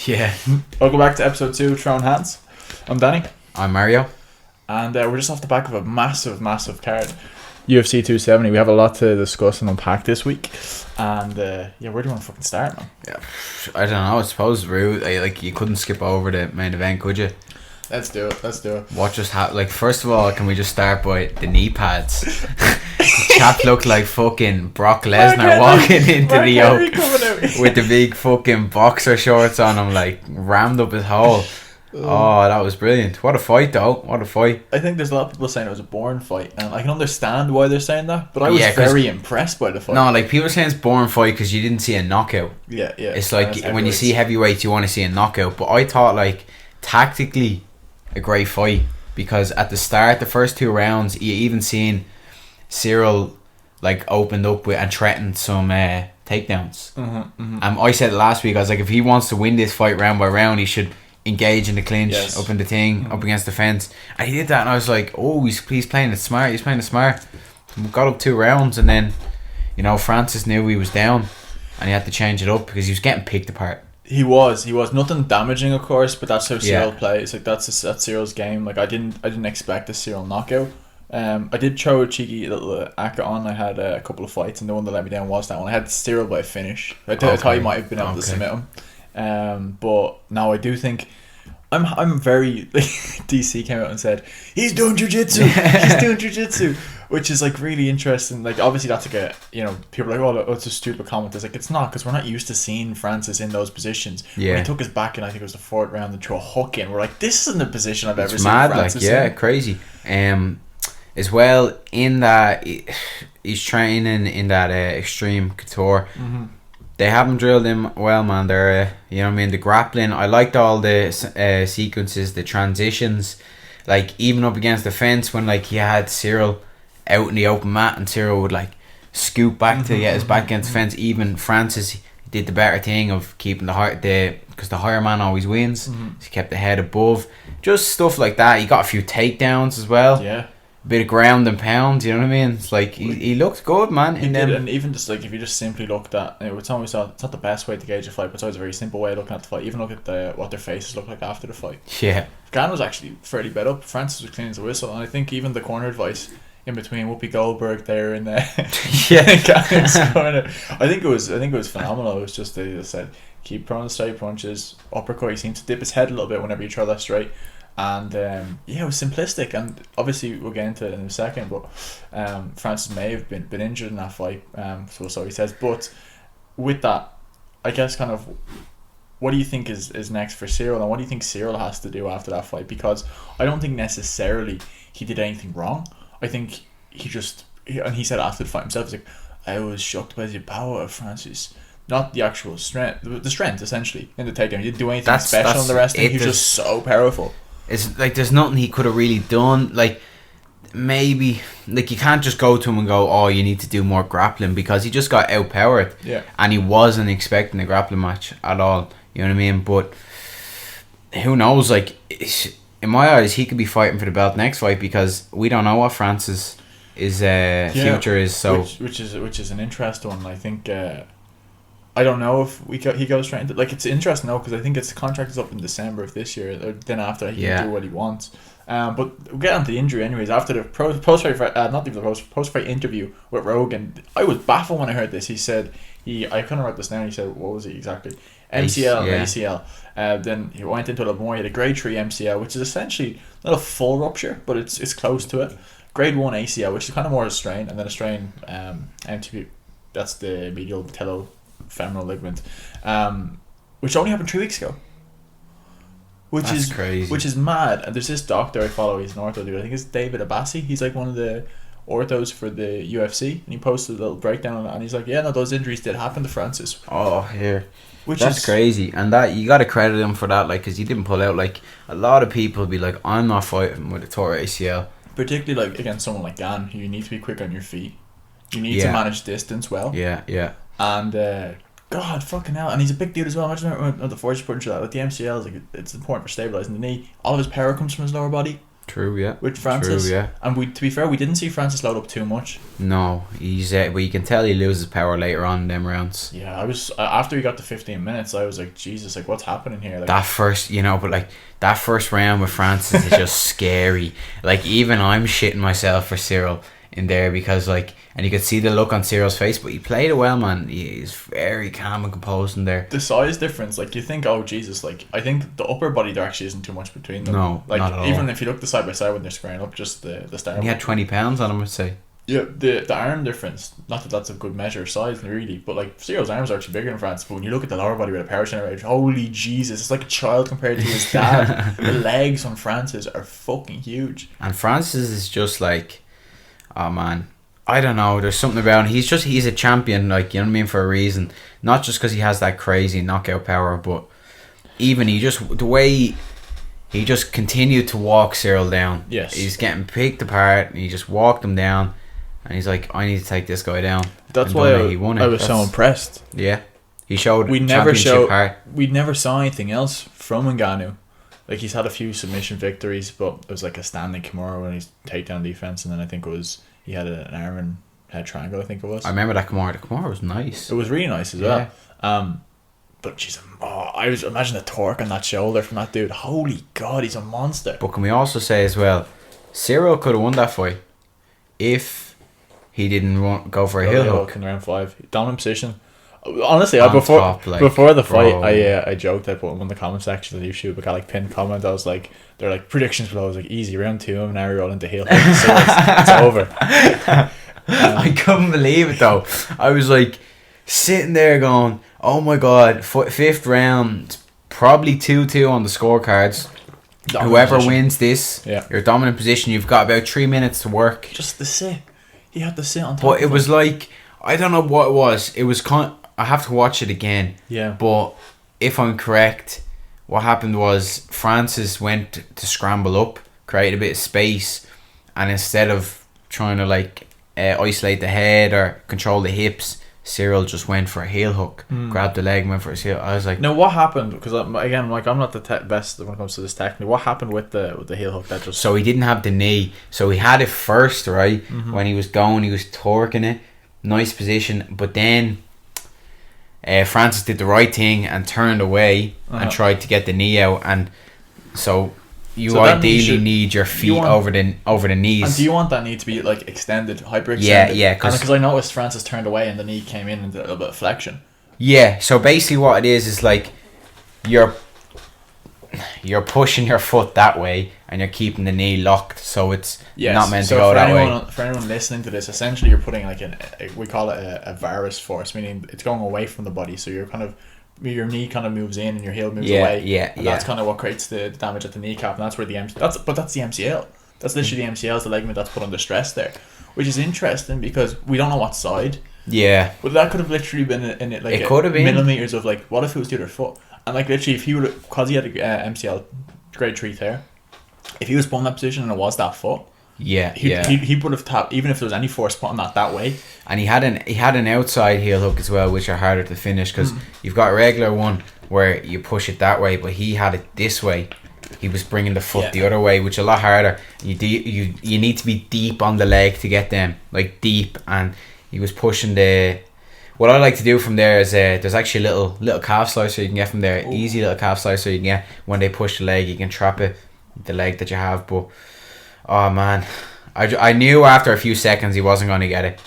Yeah. Welcome back to episode 2 of Throwing Hands. I'm Danny. I'm Mario. And we're just off the back of a massive card. UFC 270. We have a lot to discuss and unpack this week. And where do you want to fucking start, man? Yeah, I don't know. I suppose you couldn't skip over the main event, could you? Let's do it. What just happened? First of all, can we just start by the knee pads? The chap looked like fucking Brock Lesnar walking into the yoke with the big fucking boxer shorts on him, rammed up his hole. Oh, that was brilliant. What a fight, though. What a fight. I think there's a lot of people saying it was a boring fight, and I can understand why they're saying that, but I was very impressed by the fight. No, people are saying it's a boring fight because you didn't see a knockout. Yeah. It's when you see heavyweights, you want to see a knockout, but I thought, tactically, a great fight, because at the start, the first 2 rounds, you even seen Cyril opened up with and threatened some takedowns. I said it last week, I was like, if he wants to win this fight round by round, he should engage in the clinch, up in the thing, up against the fence, and he did that, and I was like, oh, he's playing it smart. We got up 2 rounds, and then Francis knew he was down, and he had to change it up because he was getting picked apart. He was nothing damaging, of course, but that's how Cyril plays. That's Cyril's game. I didn't expect a Cyril knockout. I did throw a cheeky little ACA on. I had a couple of fights, and the one that let me down was that one. I had Cyril by a finish. I thought he might have been able to submit him. But no, I do think I'm very DC came out and said he's doing jiu-jitsu. Which is really interesting. Obviously that's people are like, oh, it's a stupid comment. It's not, because we're not used to seeing Francis in those positions. When he took his back in, I think it was the 4th round, and threw a hook in, we're like, this isn't a position I've ever seen Francis in. Crazy. As well, in that he's training in that extreme couture. They haven't drilled him well, man. They're the grappling, I liked all the sequences, the transitions, even up against the fence when you had Cyril out in the open mat and Cyril would scoop back to get his back against the fence. Even Francis did the better thing of keeping because the higher man always wins. So he kept the head above, just stuff like that. He got a few takedowns as well. A bit of ground and pound, you know what I mean? It's he looked good, man. He did, and even just if you just simply looked at it's not the best way to gauge a fight, but it's always a very simple way of looking at the fight. Even look at what their faces look like after the fight. Yeah. Gan was actually fairly bet up. Francis was clean as a whistle, and I think even the corner advice in between Whoopi Goldberg there and Gan's corner, I think it was phenomenal. It was just they just said keep throwing the straight punches, uppercut. He seemed to dip his head a little bit whenever you throw that straight. And it was simplistic, and obviously we'll get into it in a second, but Francis may have been injured in that fight, so he says. But with that, I guess kind of what do you think is next for Cyril, and what do you think Cyril has to do after that fight? Because I don't think necessarily he did anything wrong. I think he said after the fight himself, he's like, I was shocked by the power of Francis. Not the actual strength, the strength essentially in the takedown. He didn't do anything special in the wrestling. He was just so powerful. It's there's nothing he could have really done. Maybe you can't just go to him and go, oh, you need to do more grappling, because he just got outpowered. And he wasn't expecting a grappling match at all. You know what I mean? But who knows? In my eyes, he could be fighting for the belt next fight, because we don't know what Francis' future is. So which is an interesting one. I think. I don't know if he goes straight into it's interesting though, because I think the contract is up in December of this year. Or then after he can do what he wants. But we'll get on to the injury anyways. After the post fight interview with Rogan, I was baffled when I heard this. He said I kind of wrote this down. He said, what was it exactly? MCL and ACL. Then he went into a little more. He had a grade 3 MCL, which is essentially not a full rupture, but it's close to it. Grade 1 ACL, which is kind of more a strain, and then a strain MTP. That's the medial patellofemoral ligament, which only happened 3 weeks ago. Which is crazy. Which is mad. And there's this doctor I follow. He's an ortho dude. I think it's David Abbasi. He's one of the orthos for the UFC, and he posted a little breakdown on it, and he's like, yeah, no, those injuries did happen to Francis. Oh, here. That's crazy, and that you got to credit him for that, because he didn't pull out. A lot of people be like, I'm not fighting with a tore ACL. Particularly against someone like Gan, who you need to be quick on your feet. You need to manage distance well. Yeah. And God, fucking hell, and he's a big dude as well. Imagine the force punch that. The MCL is it's important for stabilizing the knee. All of his power comes from his lower body. True, yeah. With Francis. True, yeah. And to be fair, we didn't see Francis load up too much. No, he's but you can tell he loses power later on in them rounds. Yeah, I was after he got to 15 minutes, I was like, Jesus, like what's happening here? Like, that first, but like that first round with Francis is just scary. Like even I'm shitting myself for Cyril in there because like, and you could see the look on Cyril's face, but he played it well, man. He's very calm and composed in there. The size difference, like you think, oh Jesus, like I think the upper body there actually isn't too much between them. No, like not at all. Even if you look the side by side when they're squaring up, just the start. And he had 20 pounds on him, I'd say. Yeah, the arm difference. Not that that's a good measure of size, really, but like Cyril's arms are actually bigger than Francis. But when you look at the lower body with a power generator, holy Jesus, it's like a child compared to his dad. The legs on Francis are fucking huge. And Francis is just like, oh man, I don't know. There's something about him. He's a champion, like, you know what I mean, for a reason. Not just because he has that crazy knockout power, but even the way he just continued to walk Cyril down. Yes, he's getting picked apart, and he just walked him down. And he's like, I need to take this guy down. That's why he won it. I was so impressed. Yeah, he showed. We never saw anything else from Ngannou. Like he's had a few submission victories, but it was like a standing Kimura when he's takedown defense, and then I think he had an arm and head triangle. I think it was. I remember that Kimura. The Kimura was nice. It was really nice as well. But jeez, I was imagine the torque on that shoulder from that dude. Holy God, he's a monster. But can we also say as well, Cyril could have won that fight if he didn't go for a heel hook in round 5. Dominant position. Honestly, before the fight, I joked. I put him in the comment section of the YouTube. I got like pinned comment. I was like, they're like predictions below. I was like, easy round 2. And now we're all into heel hook. So it's over. I couldn't believe it though. I was like sitting there going, oh my God, 5th round, probably 2-2 on the scorecards. Whoever wins this, your dominant position. You've got about 3 minutes to work. Just the sit. He had to sit on top. But it was like, I don't know what it was. It was I have to watch it again. Yeah. But if I'm correct, what happened was Francis went to scramble up, create a bit of space, and instead of trying to like isolate the head or control the hips, Cyril just went for a heel hook, grabbed the leg and went for his heel. I was like, no, what happened? Because again, like I'm not the best when it comes to this technique. What happened with the heel hook? That just so he didn't have the knee, so he had it first, right? When he was going, he was torquing it, nice position, but then Francis did the right thing and turned away and tried to get the knee out, and so you ideally need your feet over the knees. And do you want that knee to be like extended, hyperextended? Yeah, because I noticed Francis turned away and the knee came in and did a little bit of flexion. Yeah, so basically what it is like you're pushing your foot that way and you're keeping the knee locked, so it's not meant to go that way. For anyone listening to this, essentially you're putting like we call it a varus force, meaning it's going away from the body, so you're kind of, your knee kind of moves in and your heel moves away. That's kind of what creates the damage at the kneecap, and that's where that's the MCL. That's literally the MCL is the ligament that's put under stress there, which is interesting because we don't know what side. Yeah. But that could have literally been in it, like it could have been millimeters of like, what if it was the other foot? And like literally, if he would, because he had a MCL grade 3 tear, if he was put in that position and it was that foot, he would have tapped, even if there was any force put on that way. And he had an outside heel hook as well, which are harder to finish because you've got a regular one where you push it that way, but he had it this way. He was bringing the foot the other way, which is a lot harder. You need to be deep on the leg to get them, like deep, and he was pushing the. What I like to do from there is there's actually a little calf slicer you can get from there. Ooh. Easy little calf slicer you can get. When they push the leg, you can trap it, the leg that you have. But oh man, I knew after a few seconds he wasn't going to get it.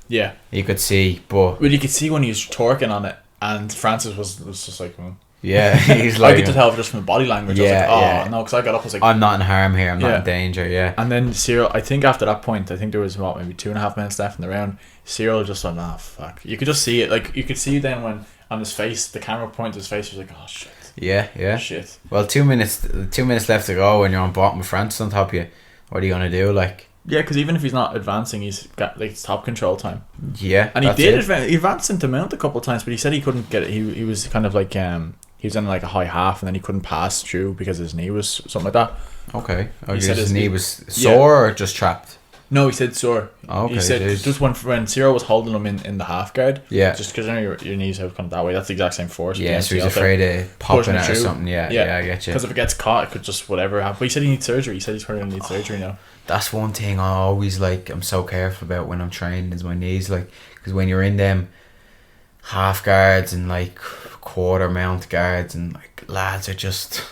Yeah, you could see, but you could see when he was torquing on it, and Francis was just like. Yeah, he's like. I could tell just from the body language. Yeah, I was like, no, because I got up. I was like, I'm not in harm here. I'm not in danger. Yeah. And then Cyril, I think after that point, I think there was maybe 2.5 minutes left in the round. Cyril just went, fuck. You could just see it. Like you could see then when on his face, the camera pointed his face. He was like, oh shit. Yeah. Shit. Well, 2 minutes left to go, and you're on bottom with Francis on top of you. What are you gonna do? Like. Yeah, because even if he's not advancing, he's got like top control time. Yeah. And he advanced into mount a couple of times, but he said he couldn't get it. He was kind of like he was in like a high half, and then he couldn't pass through because his knee was something like that. Okay. He said his knee was sore or just trapped? No, he said sore. Oh, okay, he said just when Cyril was holding him in the half guard. Yeah. Just because your knees have come that way. That's the exact same force. Yeah, so he's afraid of popping it or something. Yeah, I get you. Because if it gets caught, it could just whatever happen. But he said he needs surgery. He said he's probably going to need surgery now. That's one thing I always I'm so careful about when I'm training is my knees. Because when you're in them half guards and quarter mount guards and lads are just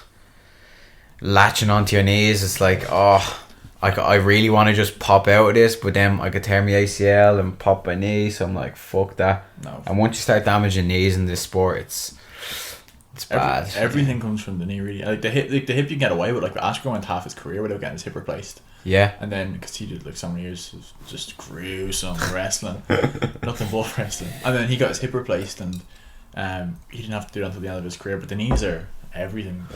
latching onto your knees, it's I really want to just pop out of this, but then I could tear my ACL and pop my knee, so I'm like, fuck that. No. And once you start damaging knees in this sport, it's bad. Everything comes from the knee, really. The hip you can get away with. Ashko went half his career without getting his hip replaced. Yeah. And then, because he did so many years of just gruesome wrestling, nothing but wrestling. And then he got his hip replaced, and he didn't have to do that until the end of his career. But the knees are everything.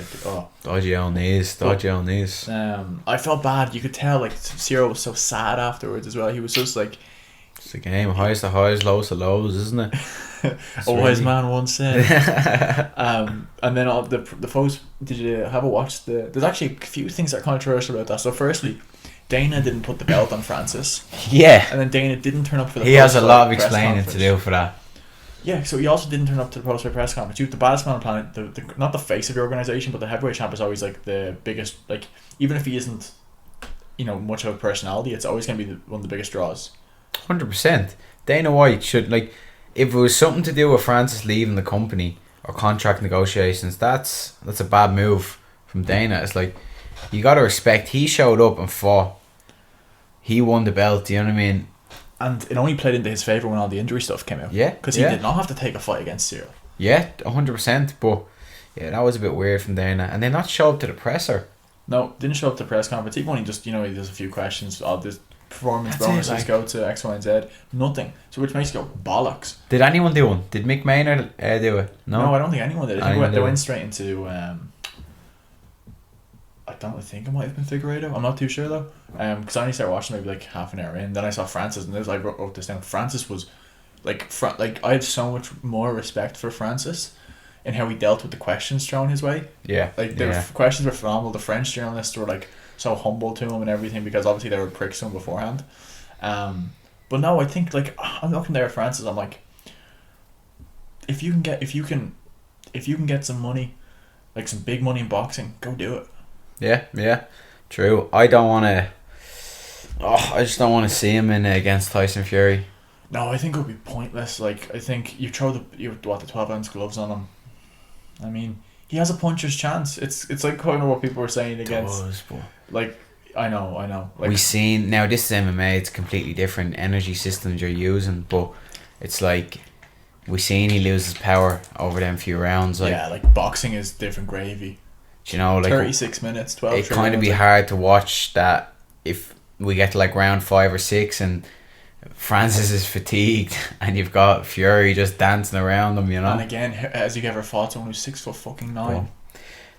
Dodgy old knees. I felt bad. You could tell Cyril was so sad afterwards as well. He was just it's a game, highs to highs, lows to lows, isn't it? A wise man once said. And then all the folks, did you have a watch? There's actually a few things that are controversial about that. So firstly, Dana didn't put the belt on Francis. Yeah. And then Dana didn't turn up for the He has a lot of explaining to do for that. Yeah, so he also didn't turn up to the post-fight press conference. You, the baddest man on the planet, the not the face of your organisation, but the heavyweight champ is always the biggest. Even if he isn't, much of a personality, it's always going to be one of the biggest draws. 100%. Dana White should if it was something to do with Francis leaving the company or contract negotiations, that's a bad move from Dana. It's you got to respect. He showed up and fought. He won the belt. Do you know what I mean? And it only played into his favour when all the injury stuff came out. Yeah. Because he did not have to take a fight against Cyril. Yeah, 100%. But yeah, that was a bit weird from Dana. And they not show up to the presser. No, didn't show up to the press conference. Even when he just, he does a few questions. All this performance bonuses go to X, Y, and Z. Nothing. So which makes you go, bollocks. Did anyone do one? Did Mick Maynard do it? No, I don't think anyone did. I think they went straight into... I don't think it might have been Figueiredo. I'm not too sure though. Because I only started watching maybe half an hour in. Then I saw Francis, and I wrote this down. Francis was I had so much more respect for Francis and how he dealt with the questions thrown his way. Yeah. The questions were phenomenal. The French journalists were so humble to him and everything, because obviously they were pricks to him beforehand. But no, I think I'm looking there at Francis. I'm if you can get some money, some big money in boxing, go do it. Yeah, true. I don't want to. I just don't want to see him in against Tyson Fury. No, I think it would be pointless. I think you throw the 12-ounce gloves on him. I mean, he has a puncher's chance. It's kind of what people were saying against. I know. We've seen now. This is MMA. It's completely different energy systems you're using, but it's we seen he loses power over them few rounds. Boxing is different gravy. 36 minutes, 12. It kind of be hard to watch that if we get to round 5 or 6 and Francis is fatigued and you've got Fury just dancing around him, And again, has you ever fought someone who's 6'9"?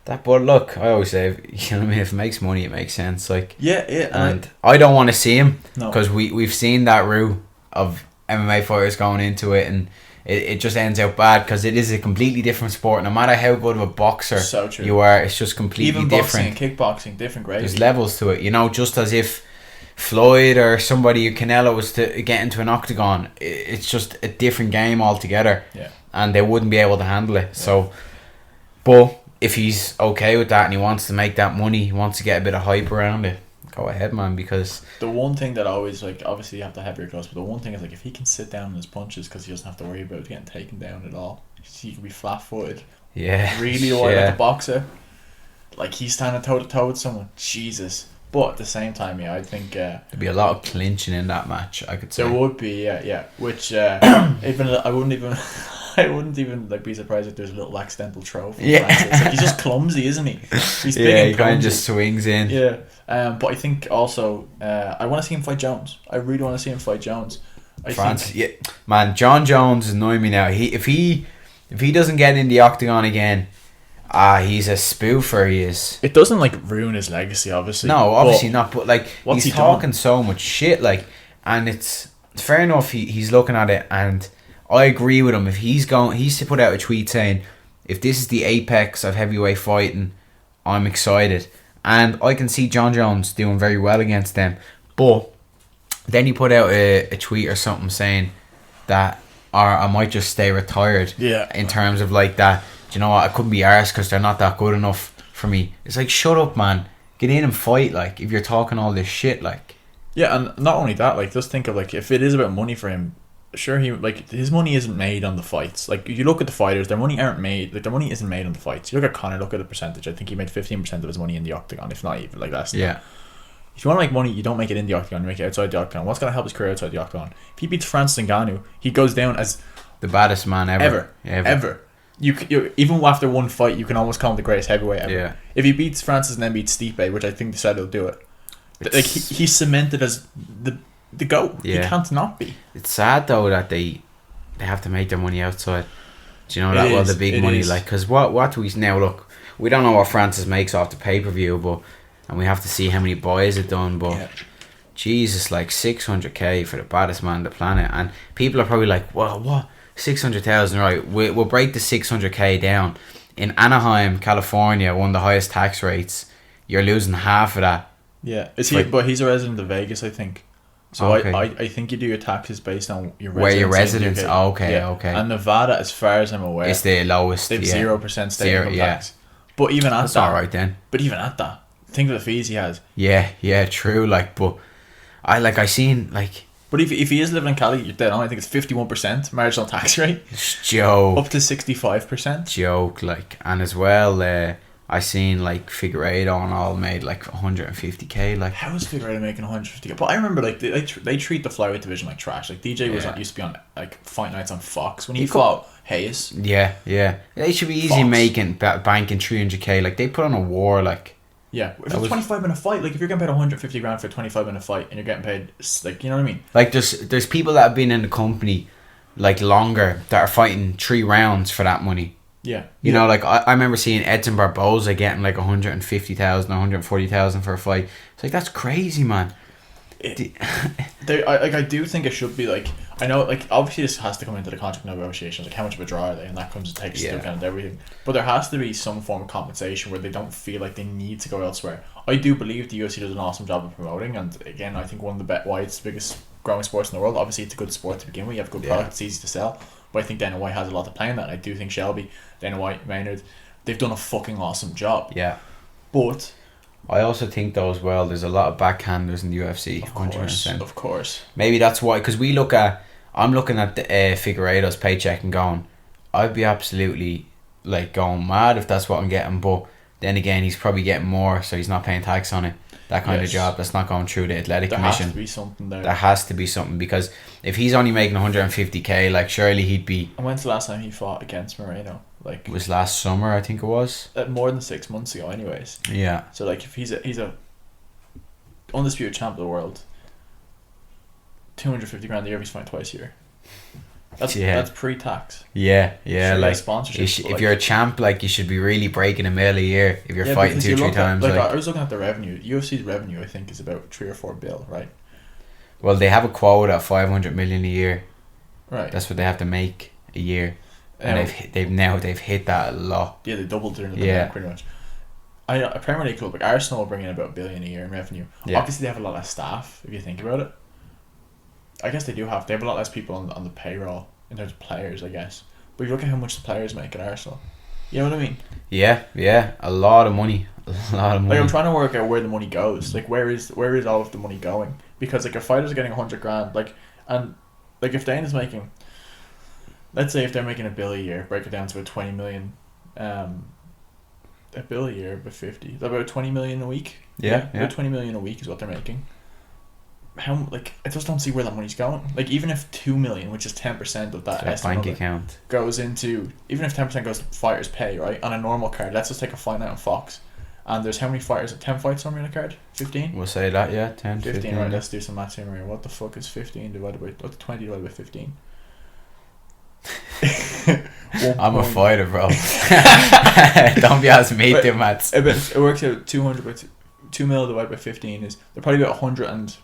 But look, I always say, if it makes money, it makes sense. Yeah. And I don't want to see him because No. we've seen that route of MMA fighters going into it, and it just ends out bad because it is a completely different sport. No matter how good of a boxer you are, it's just completely even different. Even boxing and kickboxing, different grades. There's levels to it, just as if Floyd or somebody, Canelo, was to get into an octagon, it's just a different game altogether. Yeah. And they wouldn't be able to handle it. Yeah. So, but if he's okay with that and he wants to make that money, he wants to get a bit of hype around it, go ahead, man. Because the one thing that always obviously you have to have your gloves, but the one thing is if he can sit down in his punches, because he doesn't have to worry about getting taken down at all. He can be flat-footed. Yeah. Really like a boxer. He's standing toe to toe with someone. Jesus. But at the same time, I think there'd be a lot of clinching in that match, I could say. There would be, yeah. Which I wouldn't even be surprised if there's a little accidental throw from Francis. He's just clumsy, isn't he? He's big and he kind of just swings in. Yeah. But I think also I want to see him fight Jones. I really want to see him fight Jones. Man, John Jones is annoying me now. If he doesn't get in the octagon again, he's a spoofer. He is. It doesn't ruin his legacy, obviously. No, obviously not. But what's he's he talking done? So much shit. And it's fair enough. He's looking at it, and I agree with him. If he's to put out a tweet saying, "If this is the apex of heavyweight fighting, I'm excited." And I can see John Jones doing very well against them. But Then he put out a tweet or something saying that, or I might just stay retired. Yeah. In terms of like that, do you know what? I couldn't be arsed because they're not that good enough for me. It's like, shut up, man. Get in and fight. Like, if you're talking all this shit, like. Yeah, and not only that, like, just think of like, if it is about money for him, sure, he like, his money isn't made on the fights. Like, you look at the fighters, their money aren't made. Like, their money isn't made on the fights. You look at Conor, look at the percentage. I think he made 15% of his money in the octagon, if not even like less. Yeah. If you want to make money, you don't make it in the octagon. You make it outside the octagon. What's going to help his career outside the octagon? If he beats Francis Ngannou, he goes down as the baddest man ever. You even after one fight, you can almost call him the greatest heavyweight ever. Yeah. If he beats Francis and then beats Stipe, which I think they said he'll do it, like he's cemented as the GOAT. Yeah. He can't not be. It's sad though that they have to make their money outside. Do you know that? Well, the big money, like, because what do we now look? We don't know what Francis makes off the pay-per-view, but and we have to see how many buys it done. But yeah. Jesus, like 600k for the baddest man on the planet, and people are probably like, well, what? 600,000, right? We'll break the 600k down. In Anaheim, California, one of the highest tax rates, you're losing half of that. Yeah, is he? But he's a resident of Vegas, I think. So okay. I think you do your taxes based on your residence. Where your residence? Oh, okay, yeah. Okay. And Nevada, as far as I'm aware, it's the lowest. They've 0% state income tax. But even at that's that, all right then. But even at that, think of the fees he has. Yeah, true. Like, but I seen like. But if he is living in Cali, you're dead on. I think it's 51% marginal tax rate. It's joke. Up to 65%. Joke, like, and as well, I seen like Figueiredo and all made like 150k. Like, how is Figueiredo making 150k? But I remember like they treat the flyweight division like trash. Like DJ was used to be on like fight nights on Fox when he fought Hayes. Yeah. They should be easy banking 300k. Like, they put on a war, like. Yeah, if it's 25-minute fight, like if you're getting paid 150 grand for a 25-minute fight and you're getting paid, like, you know what I mean? Like, there's people that have been in the company like longer that are fighting 3 rounds for that money. Yeah. You know, like I remember seeing Edson Barboza getting like 150,000, 140,000 for a fight. It's like, that's crazy, man. I do think it should be like, I know, like, obviously this has to come into the contract negotiations, like how much of a draw are they, and that comes and takes into account everything. But there has to be some form of compensation where they don't feel like they need to go elsewhere. I do believe the UFC does an awesome job of promoting, and again, I think one of the why it's the biggest growing sports in the world. Obviously, it's a good sport to begin with. You have a good product, it's easy to sell. But I think Dana White has a lot to play in that. I do think Shelby, Dana White, Maynard, they've done a fucking awesome job. Yeah. But I also think though as well, there's a lot of backhanders in the UFC. 100%. Of course. Maybe that's why, because I'm looking at the Figueiredo's paycheck and going, I'd be absolutely like going mad if that's what I'm getting. But then again, he's probably getting more, so he's not paying tax on it. That kind of job that's not going through the athletic commission. There has to be something there. There has to be something, because if he's only making 150k, like, surely he'd be. And when's the last time he fought against Moreno? Like, it was last summer, I think it was. More than 6 months ago, anyways. Yeah. So like, if he's a undisputed champ of the world, 250 grand a year, he's fighting twice a year. That's pre-tax. Yeah, sure, like sponsorship. If you're a champ, like, you should be really breaking $1 million a year if you're fighting 2-3 times. Like, I was looking at the revenue. UFC's revenue, I think, is about 3 or 4 bill, right? Well, they have a quota of 500 million a year. Right. That's what they have to make a year, and they've hit that a lot. Yeah, they doubled their pandemic pretty much. A Premier League club like Arsenal are bringing in about $1 billion a year in revenue. Yeah. Obviously, they have a lot less staff if you think about it. I guess they have a lot less people on the payroll in terms of players, I guess. But you look at how much the players make at Arsenal. You know what I mean? Yeah, a lot of money. Like, I'm trying to work out where the money goes. Like, where is all of the money going? Because like, if fighters are getting 100 grand, like, and like if Dana's making, let's say if they're making $1 billion a year, break it down to a 20 million, $1 billion a year, but 50, about 20 million a week. Yeah. About 20 million a week is what they're making. How, like, I just don't see where that money's going. Like, even if 2 million, which is 10% of that bank account, goes into, even if 10% goes to fighters' pay, right, on a normal card, let's just take a fight night on Fox, and there's how many fighters? 10 fights somewhere in a card? 15? We'll say that, yeah, 10, 15. Right, let's do some maths here, Maria. What the fuck is 15 divided by, what's 20 divided by 15? I'm a fighter, bro. Don't be asking me to maths. It works out 200 by 2 mil divided by 15 is, they're probably about 150%.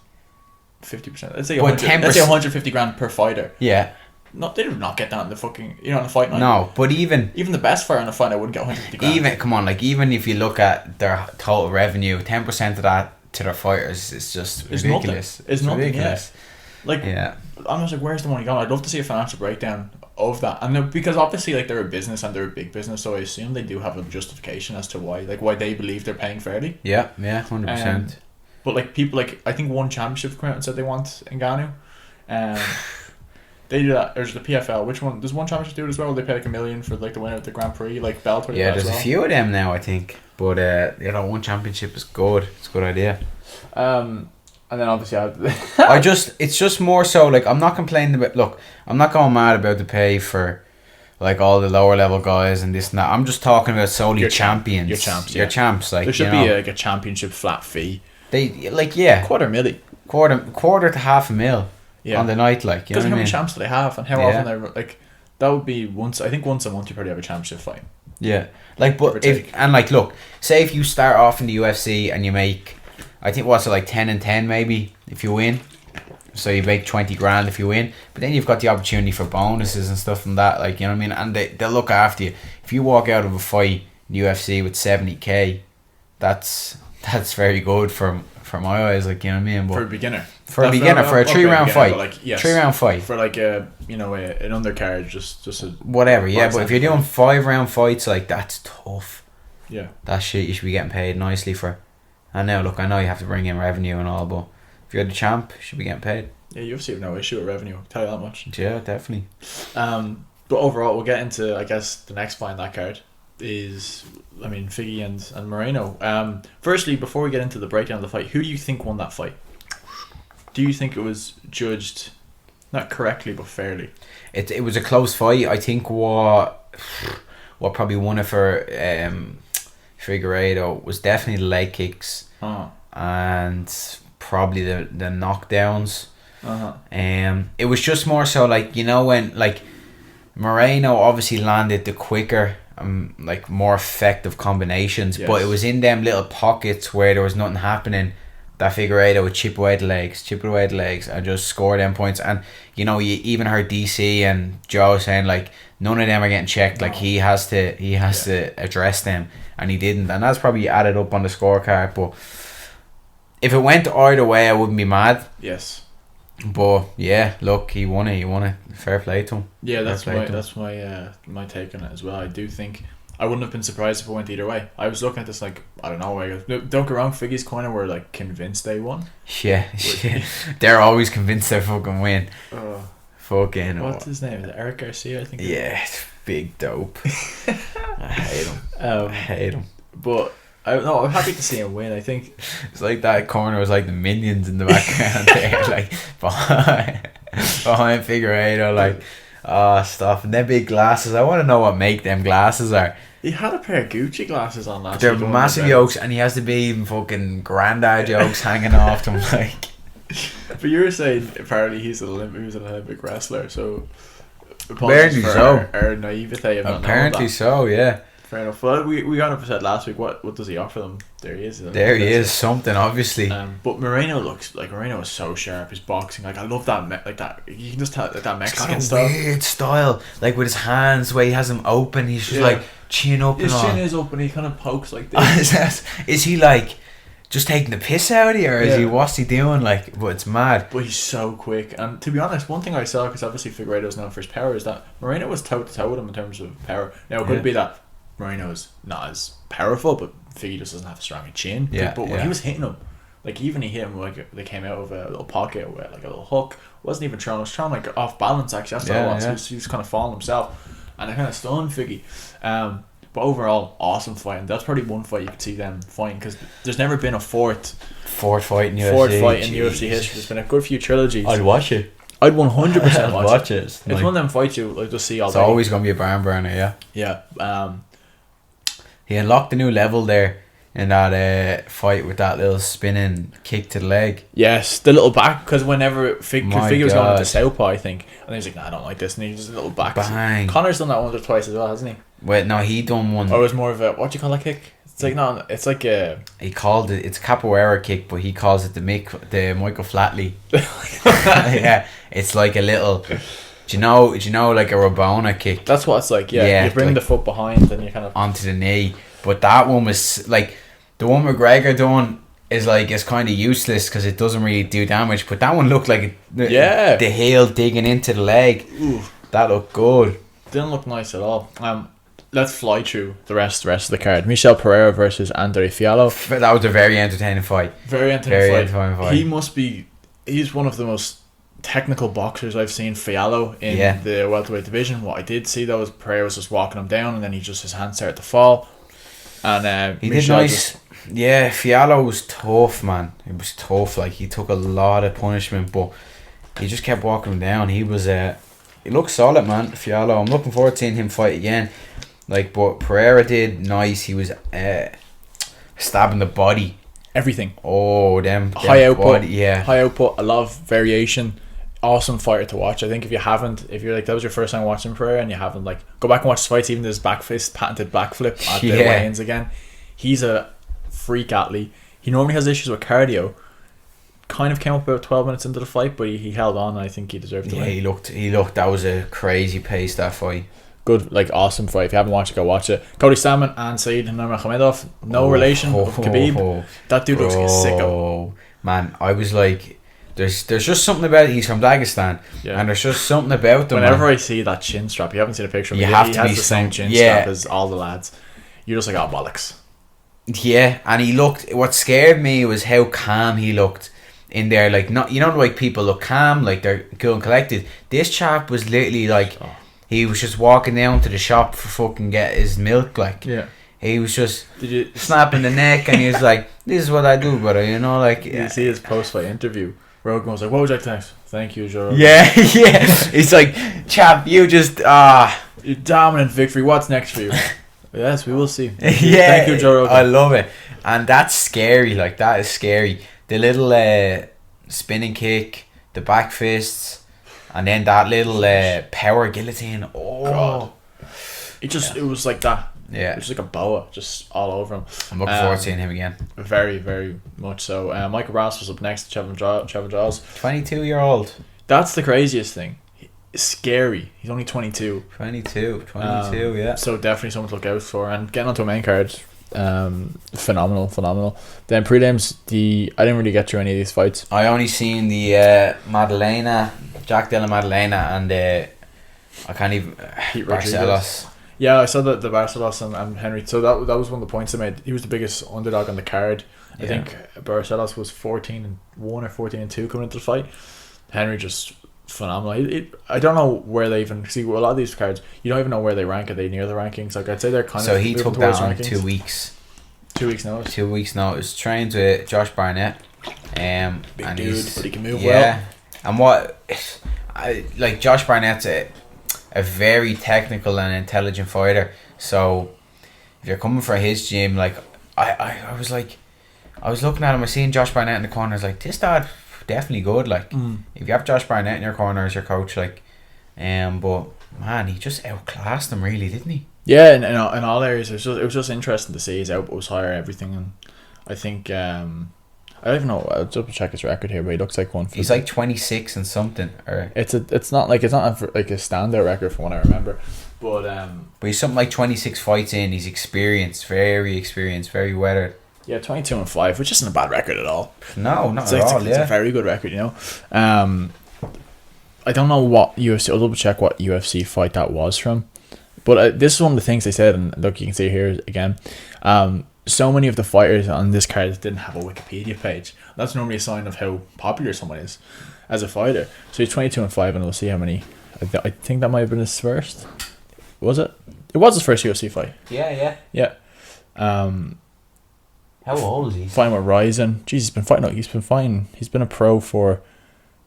Let's say 150 grand per fighter. Yeah. No, they do not get that in the fucking, on the fight night. No, but even the best fighter on the fight night wouldn't get 150 grand. Even if you look at their total revenue, 10% of that to their fighters is just It's ridiculous. Nothing. It's nothing. ridiculous. Yeah. Like, I'm just like, where's the money gone? I'd love to see a financial breakdown of that, and because obviously, like, they're a business and they're a big business, so I assume they do have a justification as to why they believe they're paying fairly. Yeah, 100%. But like people, like, I think one championship come out and said they want Ngannou. They do that. There's the PFL. Which one? Does one championship do it as well? They pay like $1 million for like the winner of the Grand Prix, like Bellator. Yeah, there's a few of them now, I think. But one championship is good. It's a good idea. And then obviously it's just more so, like, I'm not complaining about. Look, I'm not going mad about the pay for, like, all the lower level guys and this and that. I'm just talking about solely champions. Your champs. Your champs. Like, there should be like a championship flat fee. They $250,000. quarter to $500,000 on the night, like, you know what I mean? How many champs do they have, and how often they're like? That would be once. I think once a month you probably have a championship fight. Yeah, like, but look, say if you start off in the UFC and you make, I think what's it, like 10-10 maybe if you win, so you make 20 grand if you win, but then you've got the opportunity for bonuses and stuff from that, like, you know what I mean, and they'll look after you. If you walk out of a fight in the UFC with 70k, that's very good for my eyes, like, you know what I mean. But for a beginner, for a 3-round fight, like, yes, 3-round fight for like an undercard, just a whatever. Yeah, but if you're doing 5-round fights, like, that's tough. Yeah, that shit you should be getting paid nicely for. And now, look, I know you have to bring in revenue and all, but if you're the champ, you should be getting paid. Yeah, UFC have no issue with revenue, I'll tell you that much. Yeah, definitely. But overall, we'll get into, I guess, the next fight in that card is, I mean, Figgy and Moreno. Firstly, before we get into the breakdown of the fight, who do you think won that fight? Do you think it was judged not correctly but fairly? It was a close fight. I think what probably won it for Figueiredo was definitely the leg kicks and probably the knockdowns. It was just more so, like, you know, when, like, Moreno obviously landed the quicker like more effective combinations, but it was in them little pockets where there was nothing happening that Figueiredo would chip away the legs and just score them points. And, you know, you even heard DC and Joe saying, like, none of them are getting checked. Like, he has to address them, and he didn't, and that's probably added up on the scorecard. But if it went either way, I wouldn't be mad. Yes. But yeah, look, he won it. Fair play to him. Yeah, that's my take on it as well. I do think I wouldn't have been surprised if it went either way. I was looking at this like, I don't know. Don't get wrong, Figgy's corner were like convinced they won. Yeah. They're always convinced they fucking win. Fucking. What's his name? Is it Eric Garcia? I think. Yeah, big dope. I hate him. But I'm happy to see him win. I think it's like that corner was like the minions in the background there, like behind Figueiredo, like, stuff, and them big glasses. I want to know what make them glasses are. He had a pair of Gucci glasses on last They're week. massive yokes, and he has the big fucking granddad jokes hanging off them, like. But you were saying apparently he was an Olympic wrestler, so apparently so. Our naivete of apparently so, yeah. Fair enough. Well, we got up said last week. What does he offer them? There he is. There he is. Something, obviously. But Moreno is so sharp. His boxing, like, I love that. Like that, you can just tell that Mexican style. Weird style, like with his hands, the way he has them open. He's just like chin up. His chin is open. He kind of pokes like this. Is he like just taking the piss out of you, or is he? What's he doing? Like, but it's mad. But he's so quick. And to be honest, one thing I saw, because obviously Figueiredo's known for his power, is that Moreno was toe to toe with him in terms of power. Now it could be that Moreno's not as powerful, but Figgy just doesn't have a strong chin. But when he was hitting him, like, even he hit him like they came out of a little pocket with like a little hook. Wasn't even throwing. It was throwing like off balance. Actually, that's what it was. He was kind of falling himself, and it kind of stunned Figgy. But overall, awesome fight, and that's probably one fight you could see them fighting, because there's never been a fourth fight in UFC history. There's been a good few trilogies. I'd watch it. I'd 100% watch it. It's one of them fights you like just see all day. It's always gonna be a barn burner, yeah. He unlocked a new level there in that fight with that little spinning kick to the leg. Yes, the little back, because whenever Figgy was going into southpaw, I think, and he was like, "Nah, I don't like this," and he just a little back. Bang. Connor's done that once or twice as well, hasn't he? Wait, no, he done one. Or it was more of a, what do you call that kick? It's like, no, it's like a... He called it, it's capoeira kick, but he calls it the Michael Flatley. Yeah, it's like a little... Do you know like a Rabona kick? That's what it's like, yeah. You bring like the foot behind and you kind of... onto the knee. But that one was like... The one McGregor done, is like it's kind of useless because it doesn't really do damage. But that one looked like the heel digging into the leg. Ooh. That looked good. Didn't look nice at all. Let's fly through the rest of the card. Michel Pereira versus Andre Fiallo. That was a very entertaining fight. Very entertaining fight. He's one of the most technical boxers I've seen. Fiallo in the welterweight division. What I did see though was Pereira was just walking him down, and then his hand started to fall. And he did nice. Yeah, Fiallo was tough, man. It was tough. Like, he took a lot of punishment, but he just kept walking him down. He was he looked solid, man. Fiallo. I'm looking forward to seeing him fight again. Like, but Pereira did nice. He was stabbing the body. Everything. Oh, them high output. Body, yeah. High output. A lot of variation. Awesome fighter to watch. I think if you're like, that was your first time watching Pereira and you haven't, like, go back and watch his fights, even his patented backflip at the weigh-ins again. He's a freak athlete. He normally has issues with cardio. Kind of came up about 12 minutes into the fight, but he held on, and I think he deserved to win. He looked, that was a crazy pace, that fight. Good, like, awesome fight. If you haven't watched it, go watch it. Cody Stamann and Said Nurmagomedov, no relation of Khabib. That dude looks like a sicko. Man, I was like, there's just something about it. He's from Dagestan, and there's just something about them. Whenever I see that chin strap, you haven't seen a picture of him. He has the same chin strap as all the lads. You're just like, oh, bollocks. Yeah, and he looked. What scared me was how calm he looked in there. Like, not, you know, like people look calm, like they're cool and collected. This chap was literally like, he was just walking down to the shop for fucking get his milk. Like, he was just snapping the neck, and he was like, "This is what I do, brother." You know, like. You see his post-fight interview. Rogan was like, "What would you like to next?" "Thank you, Joe." Yeah. It's like, chap, you just your dominant victory. What's next for you? Yes, we will see. Yeah, thank you, Joe Rogan. I love it, and that's scary. Like, that is scary. The little spinning kick, the back fists, and then that little power guillotine. Oh, God. It was like that. Yeah, it was like a boa, just all over him. I'm looking forward to seeing him again. Very, very much so. Michael Ross was up next to Trevor Giles. 22-year-old. That's the craziest thing. Scary. He's only 22. 22, yeah. So definitely someone to look out for. And getting onto a main card, phenomenal. Then prelims, I didn't really get through any of these fights. I only seen the Jack Della Maddalena, and I can't even Barcelos. Yeah, I saw the Barcelos and Henry. So that was one of the points I made. He was the biggest underdog on the card. I think Barcelos was 14-1 or 14-2 coming into the fight. Henry just phenomenal. I don't know where they even see a lot of these cards. You don't even know where they rank. Are they near the rankings? Like, I'd say they're kind of. So he took that on 2 weeks. 2 weeks notice. 2 weeks notice. Trained with Josh Barnett. Big and dude, but he can move well. And like Josh Barnett's a very technical and intelligent fighter. So if you're coming for his gym, like I was like, I was looking at him, I seen Josh Barnett in the corner. I was like, this dad definitely good. Like, if you have Josh Barnett in your corner as your coach, like, but man, he just outclassed him, really, didn't he? Yeah, in all areas. It was just interesting to see his output was higher, everything, and I think I don't even know. I'll double check his record here, but he looks like one. He's like 26 and something. Or it's not like a standout record from what I remember, but he's something like 26 fights in. He's experienced, very weathered. Yeah, 22-5, which isn't a bad record at all. No, not at all. It's a very good record, you know. I don't know what UFC. I'll double check what UFC fight that was from, but this is one of the things they said, and look, you can see here again. So many of the fighters on this card didn't have a Wikipedia page. That's normally a sign of how popular someone is as a fighter. So he's 22-5, and we'll see how many. I think that might have been his first. Was it? It was his first UFC fight. Yeah. How old is he? Fighting with Ryzen. Jeez, he's been fighting. He's been a pro for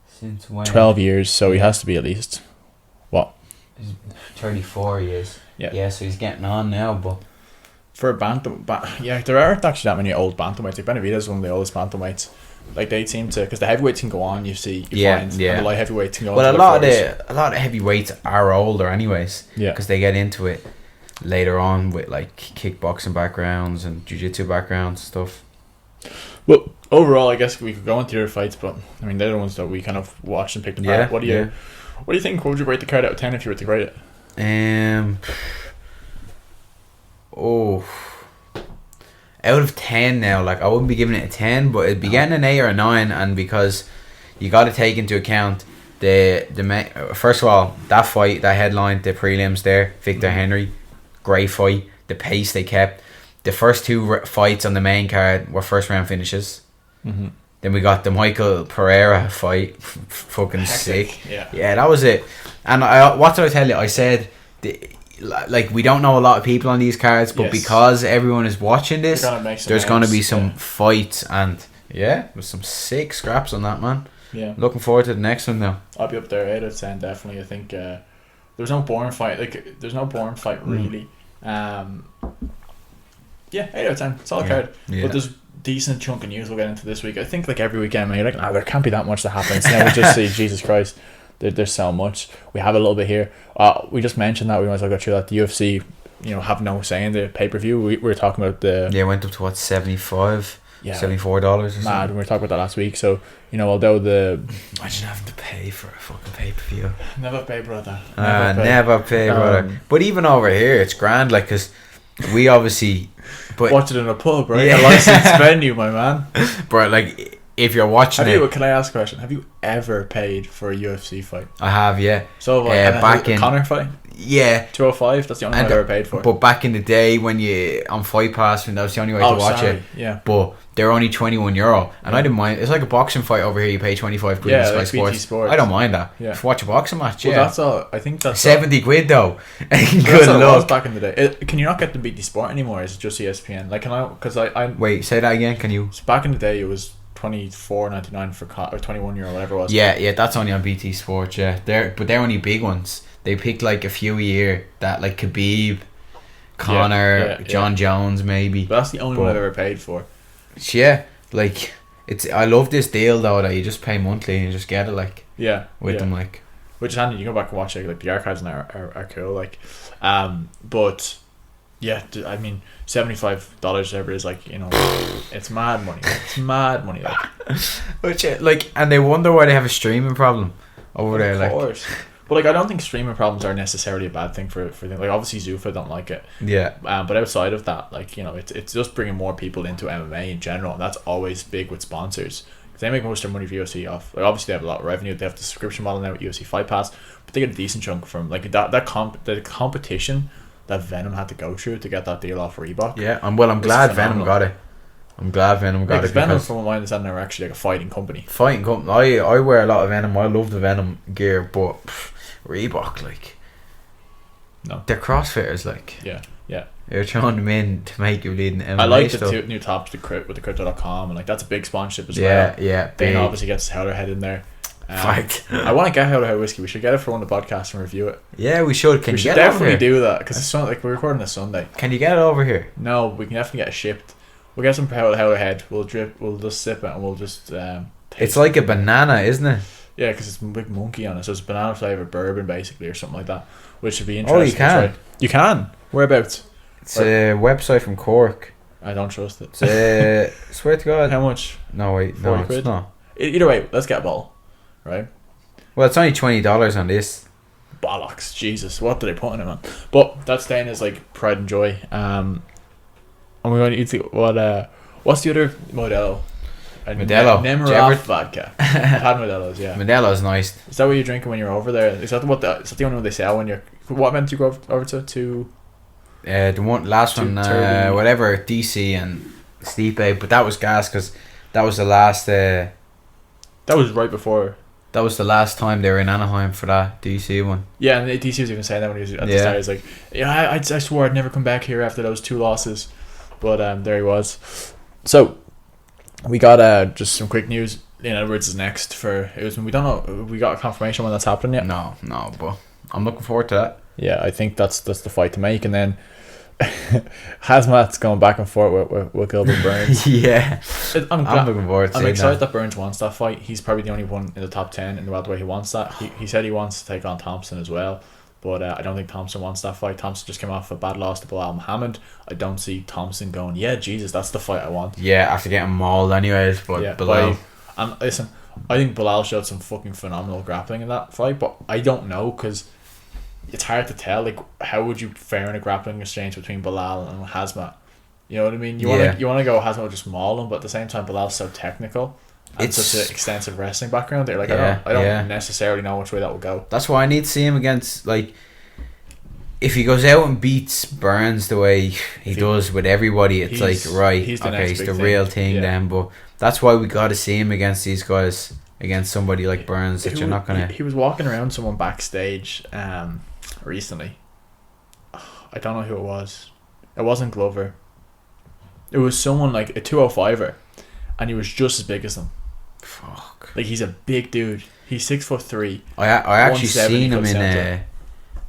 since when? 12 years. So he has to be at least what? 34 years. Yeah. So he's getting on now, but for a there aren't actually that many old bantamweights. Like Benavidez, one of the oldest bantamweights. Like, they seem to, because the heavyweights can go on. You find, and the light heavyweights can go on. Well, a lot of heavyweights are older, anyways. Yeah, because they get into it later on with like kickboxing backgrounds and jiu-jitsu backgrounds and stuff. Well, overall, I guess we could go into your fights, but I mean, they're the ones that we kind of watched and picked apart. What do you think? What would you rate the card out of 10 if you were to grade it? out of 10 now, like I wouldn't be giving it a 10, but it'd be getting an 8 or a 9, and because you got to take into account first of all, that fight, that headline, the prelims there, Victor Henry, great fight, the pace they kept. The first two fights on the main card were first round finishes. Then we got the Michael Pereira fight, fucking Hectic. sick. Yeah, that was it. And what did I tell you? I said, like, we don't know a lot of people on these cards, but because everyone is watching this, there's going to be some fights, and there's some sick scraps on that, man. Yeah, looking forward to the next one now. I'll be up there 8 out of 10 definitely. I think there's no boring fight. Like, there's no boring fight really. 8 out of 10. Solid card. But there's decent chunk of news we'll get into this week. I think like every weekend, man, you're like, there can't be that much that happens. Now we just see, Jesus Christ, there's so much. We have a little bit here. We just mentioned that we might as well go through that. The UFC, have no say in the pay per view. We were talking about the it went up to what, $75. $74 or something. Mad. We were talking about that last week. So although imagine having to pay for a fucking pay per view. Never pay, brother. Never pay, brother. But even over here, it's grand, like, because we obviously watch it in a pub, right? A licensed venue, my man. Bro, like, if you're watching can I ask a question? Have you ever paid for a UFC fight? I have, yeah. So back in Conor fight. Yeah, 205. That's the only one I've ever paid for. But back in the day, when you on Fight Pass, when that was the only way to watch it. Yeah. But they're only €21, and I didn't mind. It's like a boxing fight over here. You pay 25 quid in Sky like Sports. BT Sports. I don't mind that. Yeah. Just watch a boxing match. Well, that's all. I think that's 70 quid though. Good luck. Back in the day, can you not get the BT Sport anymore? Is it just ESPN? Like, can I? Because I wait. Say that again. Can you? Back in the day, it was $24.99 for or €21, whatever it was. Yeah. That's only on BT Sports. Yeah, they're only big ones. They picked like a few a year, that like Khabib, Conor, John Jones maybe. But that's the only one I've ever paid for. Yeah, like, I love this deal though, that you just pay monthly and you just get it, like, with them, like, which is handy. You go back and watch it, like the archives now are cool, like, but yeah, I mean, $75 whatever is, like, it's mad money. It's mad money, like. Which, like, and they wonder why they have a streaming problem over there, like. Of course. But like, I don't think streaming problems are necessarily a bad thing for them. Like, obviously Zuffa don't like it. Yeah. But outside of that, like, it's just bringing more people into MMA in general, and that's always big with sponsors. Because they make most of their money for UFC off. Like, obviously they have a lot of revenue. They have the subscription model now with UFC Fight Pass, but they get a decent chunk from like the competition that Venom had to go through to get that deal off Reebok. Yeah, I'm glad Venom got it. I'm glad Venom got it. Venom, from my understanding, are actually like a fighting company. I wear a lot of Venom. I love the Venom gear, but Reebok, like, no, they're CrossFitters, like. Yeah. You're throwing them in to make you lead in MMA. I like stuff. the new tops with the Crypto.com, and like, that's a big sponsorship as well. Yeah. Then obviously gets Howlerhead in there. Fact. I want to get Howlerhead whiskey. We should get it for one of the podcasts and review it. Yeah, we should. We should definitely do that, because it's like, we're recording a Sunday. Can you get it over here? No, we can definitely get it shipped. We'll get some Howlerhead. We'll just sip it, and we'll just it's like a banana, isn't it? Yeah, because it's a big monkey on it, so it's banana flavored bourbon basically, or something like that, which should be interesting. Oh, you can. You can. Whereabouts? It's a website from Cork. I don't trust it. Swear to God. How much? No, wait, no, it's not. Either way, let's get a ball, right? Well, it's only $20 on this. Bollocks, Jesus! What do they put in it, man? But that's staying as like pride and joy. And we're going to eat what's the other Modelo? Modelo. Nemiroff vodka. I've had Modelo's, yeah. Modelo's nice. Is that what you're drinking when you're over there? Is that the only one they sell when you're? What event do you go over to? The last one, whatever, DC and Stipe, but that was gas because that was the last. That was right before. That was the last time they were in Anaheim for that DC one. Yeah, and DC was even saying that when he was at the start. He's like, "Yeah, I swore I'd never come back here after those 2 losses," but there he was. So we got just some quick news. Leon Edwards is next for Usman. We don't know. We got a confirmation when that's happening yet. No, but I'm looking forward to that. Yeah, I think that's the fight to make, and then Hazmat's going back and forth with Gilbert Burns. Yeah, I'm looking forward to it. I'm excited that Burns wants that fight. He's probably the only one in the top 10 in the welterweight who wants that. He said he wants to take on Thompson as well, but I don't think Thompson wants that fight. Thompson just came off a bad loss to Bilal Muhammad. I don't see Thompson going, yeah, Jesus, that's the fight I want. Yeah, after getting mauled anyways, but yeah, Bilal. And listen, I think Bilal showed some fucking phenomenal grappling in that fight, but I don't know, because it's hard to tell. Like, how would you fare in a grappling exchange between Bilal and Hazmat? You know what I mean? You want to go Hassan just maul him, but at the same time, Bilal's so technical. And such an extensive wrestling background. They're like, I don't necessarily know which way that will go. That's why I need to see him against, like, if he goes out and beats Burns the way he does with everybody, it's like, right, he's the real thing then. But that's why we got to see him against these guys, against somebody like Burns that you're not gonna. He was walking around someone backstage recently. I don't know who it was. It wasn't Glover. It was someone like a 205er, and he was just as big as them. Fuck. Like, he's a big dude. He's 6'3". I actually seen him in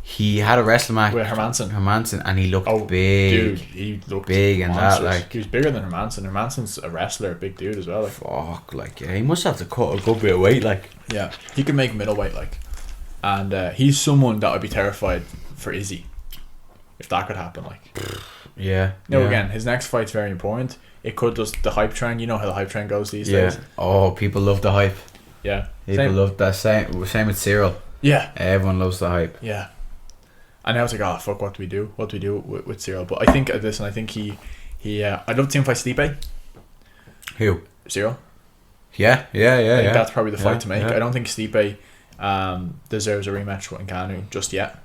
he had a wrestling match with Hermanson, and he looked big. Dude, he looked big and that, like, he was bigger than Hermanson. Hermanson's a wrestler, a big dude as well. Like, fuck, like, yeah, he must have to cut a good bit of weight, like. Yeah, he could make middleweight, like, and he's someone that I'd be terrified for Izzy if that could happen, like. Yeah. Again, his next fight's very important. It could just the hype train. You know how the hype train goes these days. Oh, people love the hype. Yeah. People love that. Same with Cyril. Yeah. Everyone loves the hype. Yeah. And I was like, oh fuck, what do we do? What do we do with Cyril? But I think I think he I'd love to see him fight Stipe. Who? Cyril. Yeah. I think that's probably the fight to make. I don't think Stipe deserves a rematch with Ngannou just yet,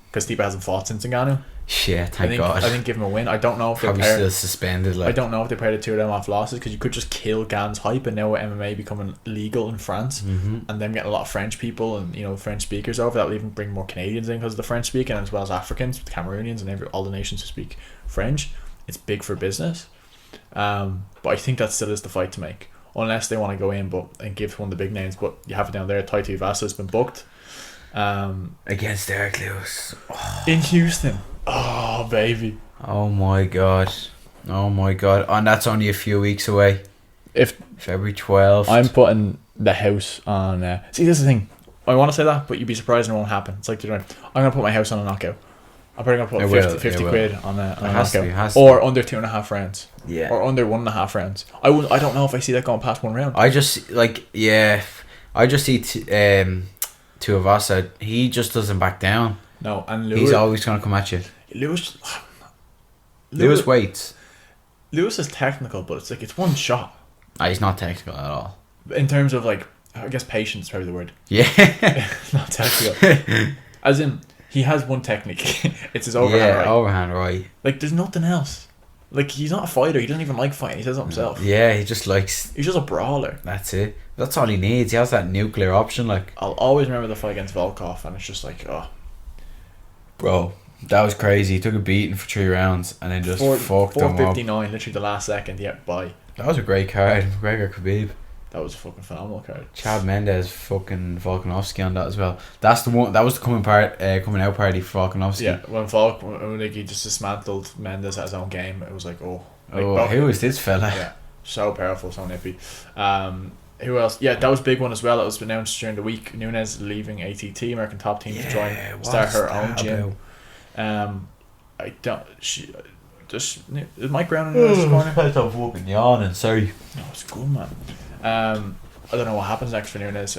because Stipe hasn't fought since Ngannou. Yeah, thank God. I think give him a win. I don't know if probably they'll still suspended. Like, I don't know if they pair the two of them off losses, because you could just kill Gan's hype, and now with MMA becoming legal in France, and them getting a lot of French people and French speakers over, that will even bring more Canadians in because of the French speaking, as well as Africans, Cameroonians, and all the nations who speak French. It's big for business, but I think that still is the fight to make, unless they want to go in and give one of the big names. But you have it down there. Taito Uvasa has been booked against Derek Lewis in Houston. Oh baby! Oh my God! And that's only a few weeks away. If February 12th. I'm putting the house on. See, this is the thing. I want to say that, but you'd be surprised it won't happen. It's like, I'm gonna put my house on a knockout. I'm probably gonna put 50 quid on a knockout, or under 2.5 rounds. Yeah. Or under 1.5 rounds. I don't know if I see that going past one round. I just see Tuivasa. He just doesn't back down. No, and he's always gonna come at you. Lewis waits. Lewis is technical, but it's like it's one shot. He's not technical at all. In terms of, like, I guess patience is probably the word. Yeah. Not technical. As in, he has one technique. It's his overhand right. Yeah, overhand right. Like, there's nothing else. Like, he's not a fighter. He doesn't even like fighting. He says it himself. Yeah, he just likes... He's just a brawler. That's it. That's all he needs. He has that nuclear option, like... I'll always remember the fight against Volkov, and it's just like, oh... Bro, that was crazy. He took a beating for 3 rounds and then just fucked him up. 4:59, literally the last second. Yeah, bye. That was a great card. McGregor Khabib. That was a fucking phenomenal card. Chad Mendes, fucking Volkanovski on that as well. That's the one. That was the coming out party for Volkanovski. Yeah, when he just dismantled Mendes at his own game, it was like, who is this fella? Yeah, so powerful, so nippy. Who else? Yeah, that was a big one as well. It was announced during the week. Nunes leaving ATT, American Top Team, to join, start her own gym. I don't. Is Mike Brown in the corner? I'm fucking yawning. Sorry. No, it's good, man. I don't know what happens next for Nunes.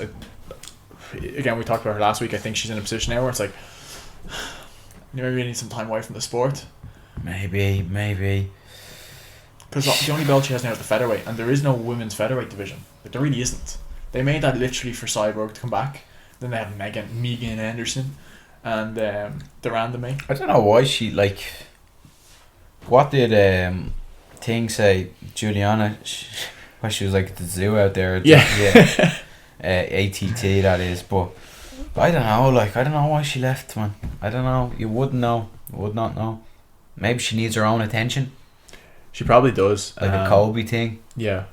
Again, we talked about her last week. I think she's in a position now where it's like, maybe we need some time away from the sport. Maybe. Because the only belt she has now is the featherweight, and there is no women's featherweight division. Like, there really isn't. They made that literally for Cyborg to come back. Then they have Megan Anderson, and the random. I don't know why she, like... What did Ting say? Juliana, why she was like at the zoo out there? ATT, that is. But I don't know. Like, I don't know why she left, man. I don't know. You wouldn't know. You would not know. Maybe she needs her own attention. She probably does. Like a Colby thing. Yeah,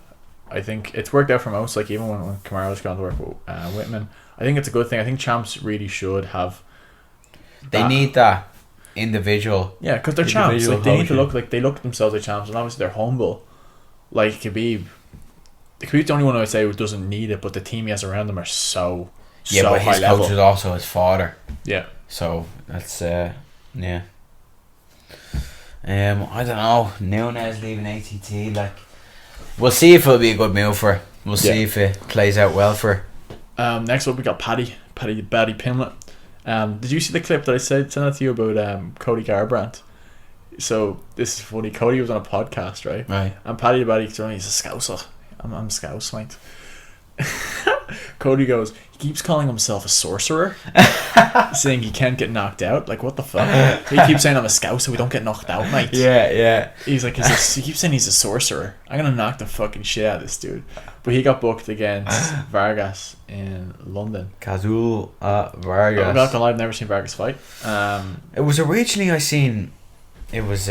I think it's worked out for most. Like, even when Kamaru's gone to work with Whitman, I think it's a good thing. I think champs really should have. They need that individual. Yeah, because they're champs. Like, they need to look like they look at themselves like champs, and obviously they're humble. Like Khabib's the only one I would say who doesn't need it, but the team he has around them are so but high his level. coach is also his father. Yeah. So that's yeah. I don't know. Nunes leaving ATT. Like, we'll see if it'll be a good move for her. We'll see if it plays out well for her. Next up we got Paddy Pimlet. Did you see the clip that I sent that to you about Cody Garbrandt? So this is funny. Cody was on a podcast, right? Right. And Paddy the Baddy told me he's a Scouser. I'm Scouse, mate. Cody goes, he keeps calling himself a sorcerer, saying he can't get knocked out. Like, what the fuck? He keeps saying I'm a Scouse so we don't get knocked out, mate. Yeah. He's like, he keeps saying he's a sorcerer. I'm gonna knock the fucking shit out of this dude. But he got booked against Vargas in London. Kazul Vargas. I'm not gonna lie, I've never seen Vargas fight. It was originally I seen. It was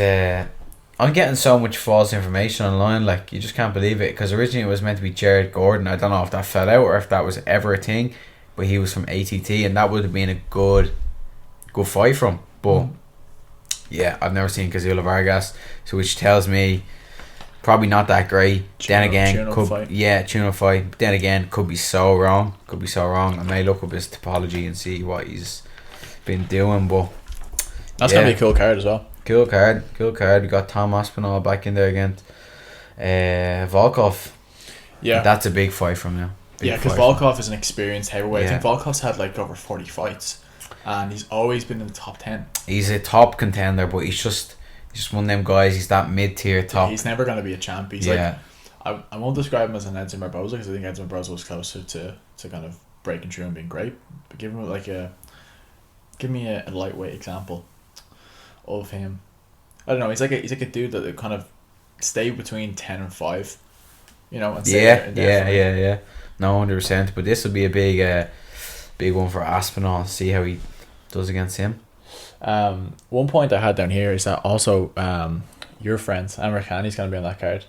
I'm getting so much false information online, like you just can't believe it. Because originally it was meant to be Jared Gordon. I don't know if that fell out or if that was ever a thing, but he was from ATT, and that would have been a good fight from. But yeah, I've never seen Kazula Vargas, so which tells me probably not that great. Then again, tune-up fight. But then again, could be so wrong. I may look up his topology and see what he's been doing, but that's gonna be a cool card as well. Cool card. We got Tom Aspinall back in there against Volkov. Yeah, and that's a big fight from him. Because Volkov is an experienced heavyweight. I think Volkov's had like over 40 fights, and he's always been in the top 10. He's a top contender, but he's just one of them guys. He's that mid-tier top. Yeah, he's never going to be a champ. He's like, I won't describe him as an Edson Barboza, because I think Edson Barboza was closer to kind of breaking through and being great. But give me a lightweight example of him. I don't know. He's like a dude that kind of stay between 10 and 5. You know. And yeah. No, 100%. But this will be a big one for Aspinall. See how he does against him. One point I had down here is that also your friend Amir Khan's going to be on that card.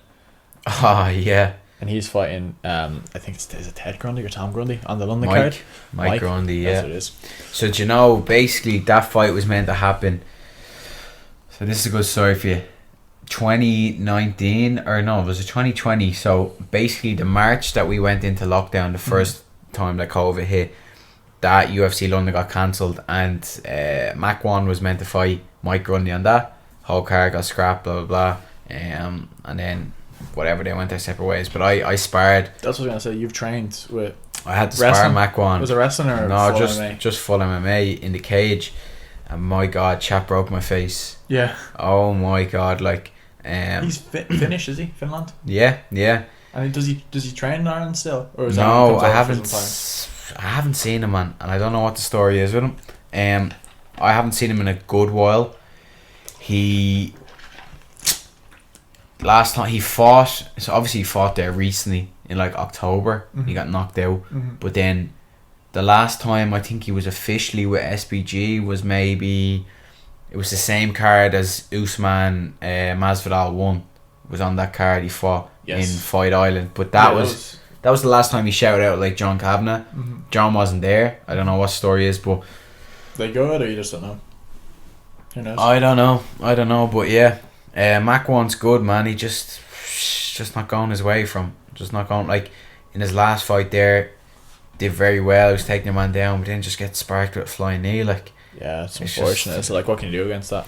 Oh yeah. And he's fighting. I think is it Ted Grundy or Tom Grundy on the London card. Mike Grundy. Yeah. That's what it is. So do you know, basically that fight was meant to happen. So this is a good story for you. 2019 or no, it was 2020. So basically the March that we went into lockdown, the first time that COVID hit, that UFC London got cancelled, and Mac 1 was meant to fight Mike Grundy on that. Whole card got scrapped, blah blah blah. And then whatever, they went their separate ways. But I sparred. That's what I was gonna say. You've trained with. I had to spar Mac 1. Was it wrestling or no? Full just MMA? Just full MMA in the cage. And my God, chap broke my face. Yeah. Oh my God, like. He's Finnish, is he? Finland. Yeah. And does he train in Ireland still? Or is no, I haven't seen him, man, and I don't know what the story is with him. I haven't seen him in a good while. Last time he fought, so obviously he fought there recently in like October. He got knocked out, but then the last time I think he was officially with SBG was maybe. It was the same card as Usman Masvidal 1 was on that card. He fought in Fight Island, but that was the last time he shouted out like John Kavanagh. John wasn't there. I don't know what the story is, but they good or you just don't know. Who knows? I don't know, but yeah, Mac 1's good, man. He just not going his way just not going. Like in his last fight there, did very well. He was taking a man down, but then just gets sparked with a flying knee, like. Yeah, it's unfortunate. So like, what can you do against that?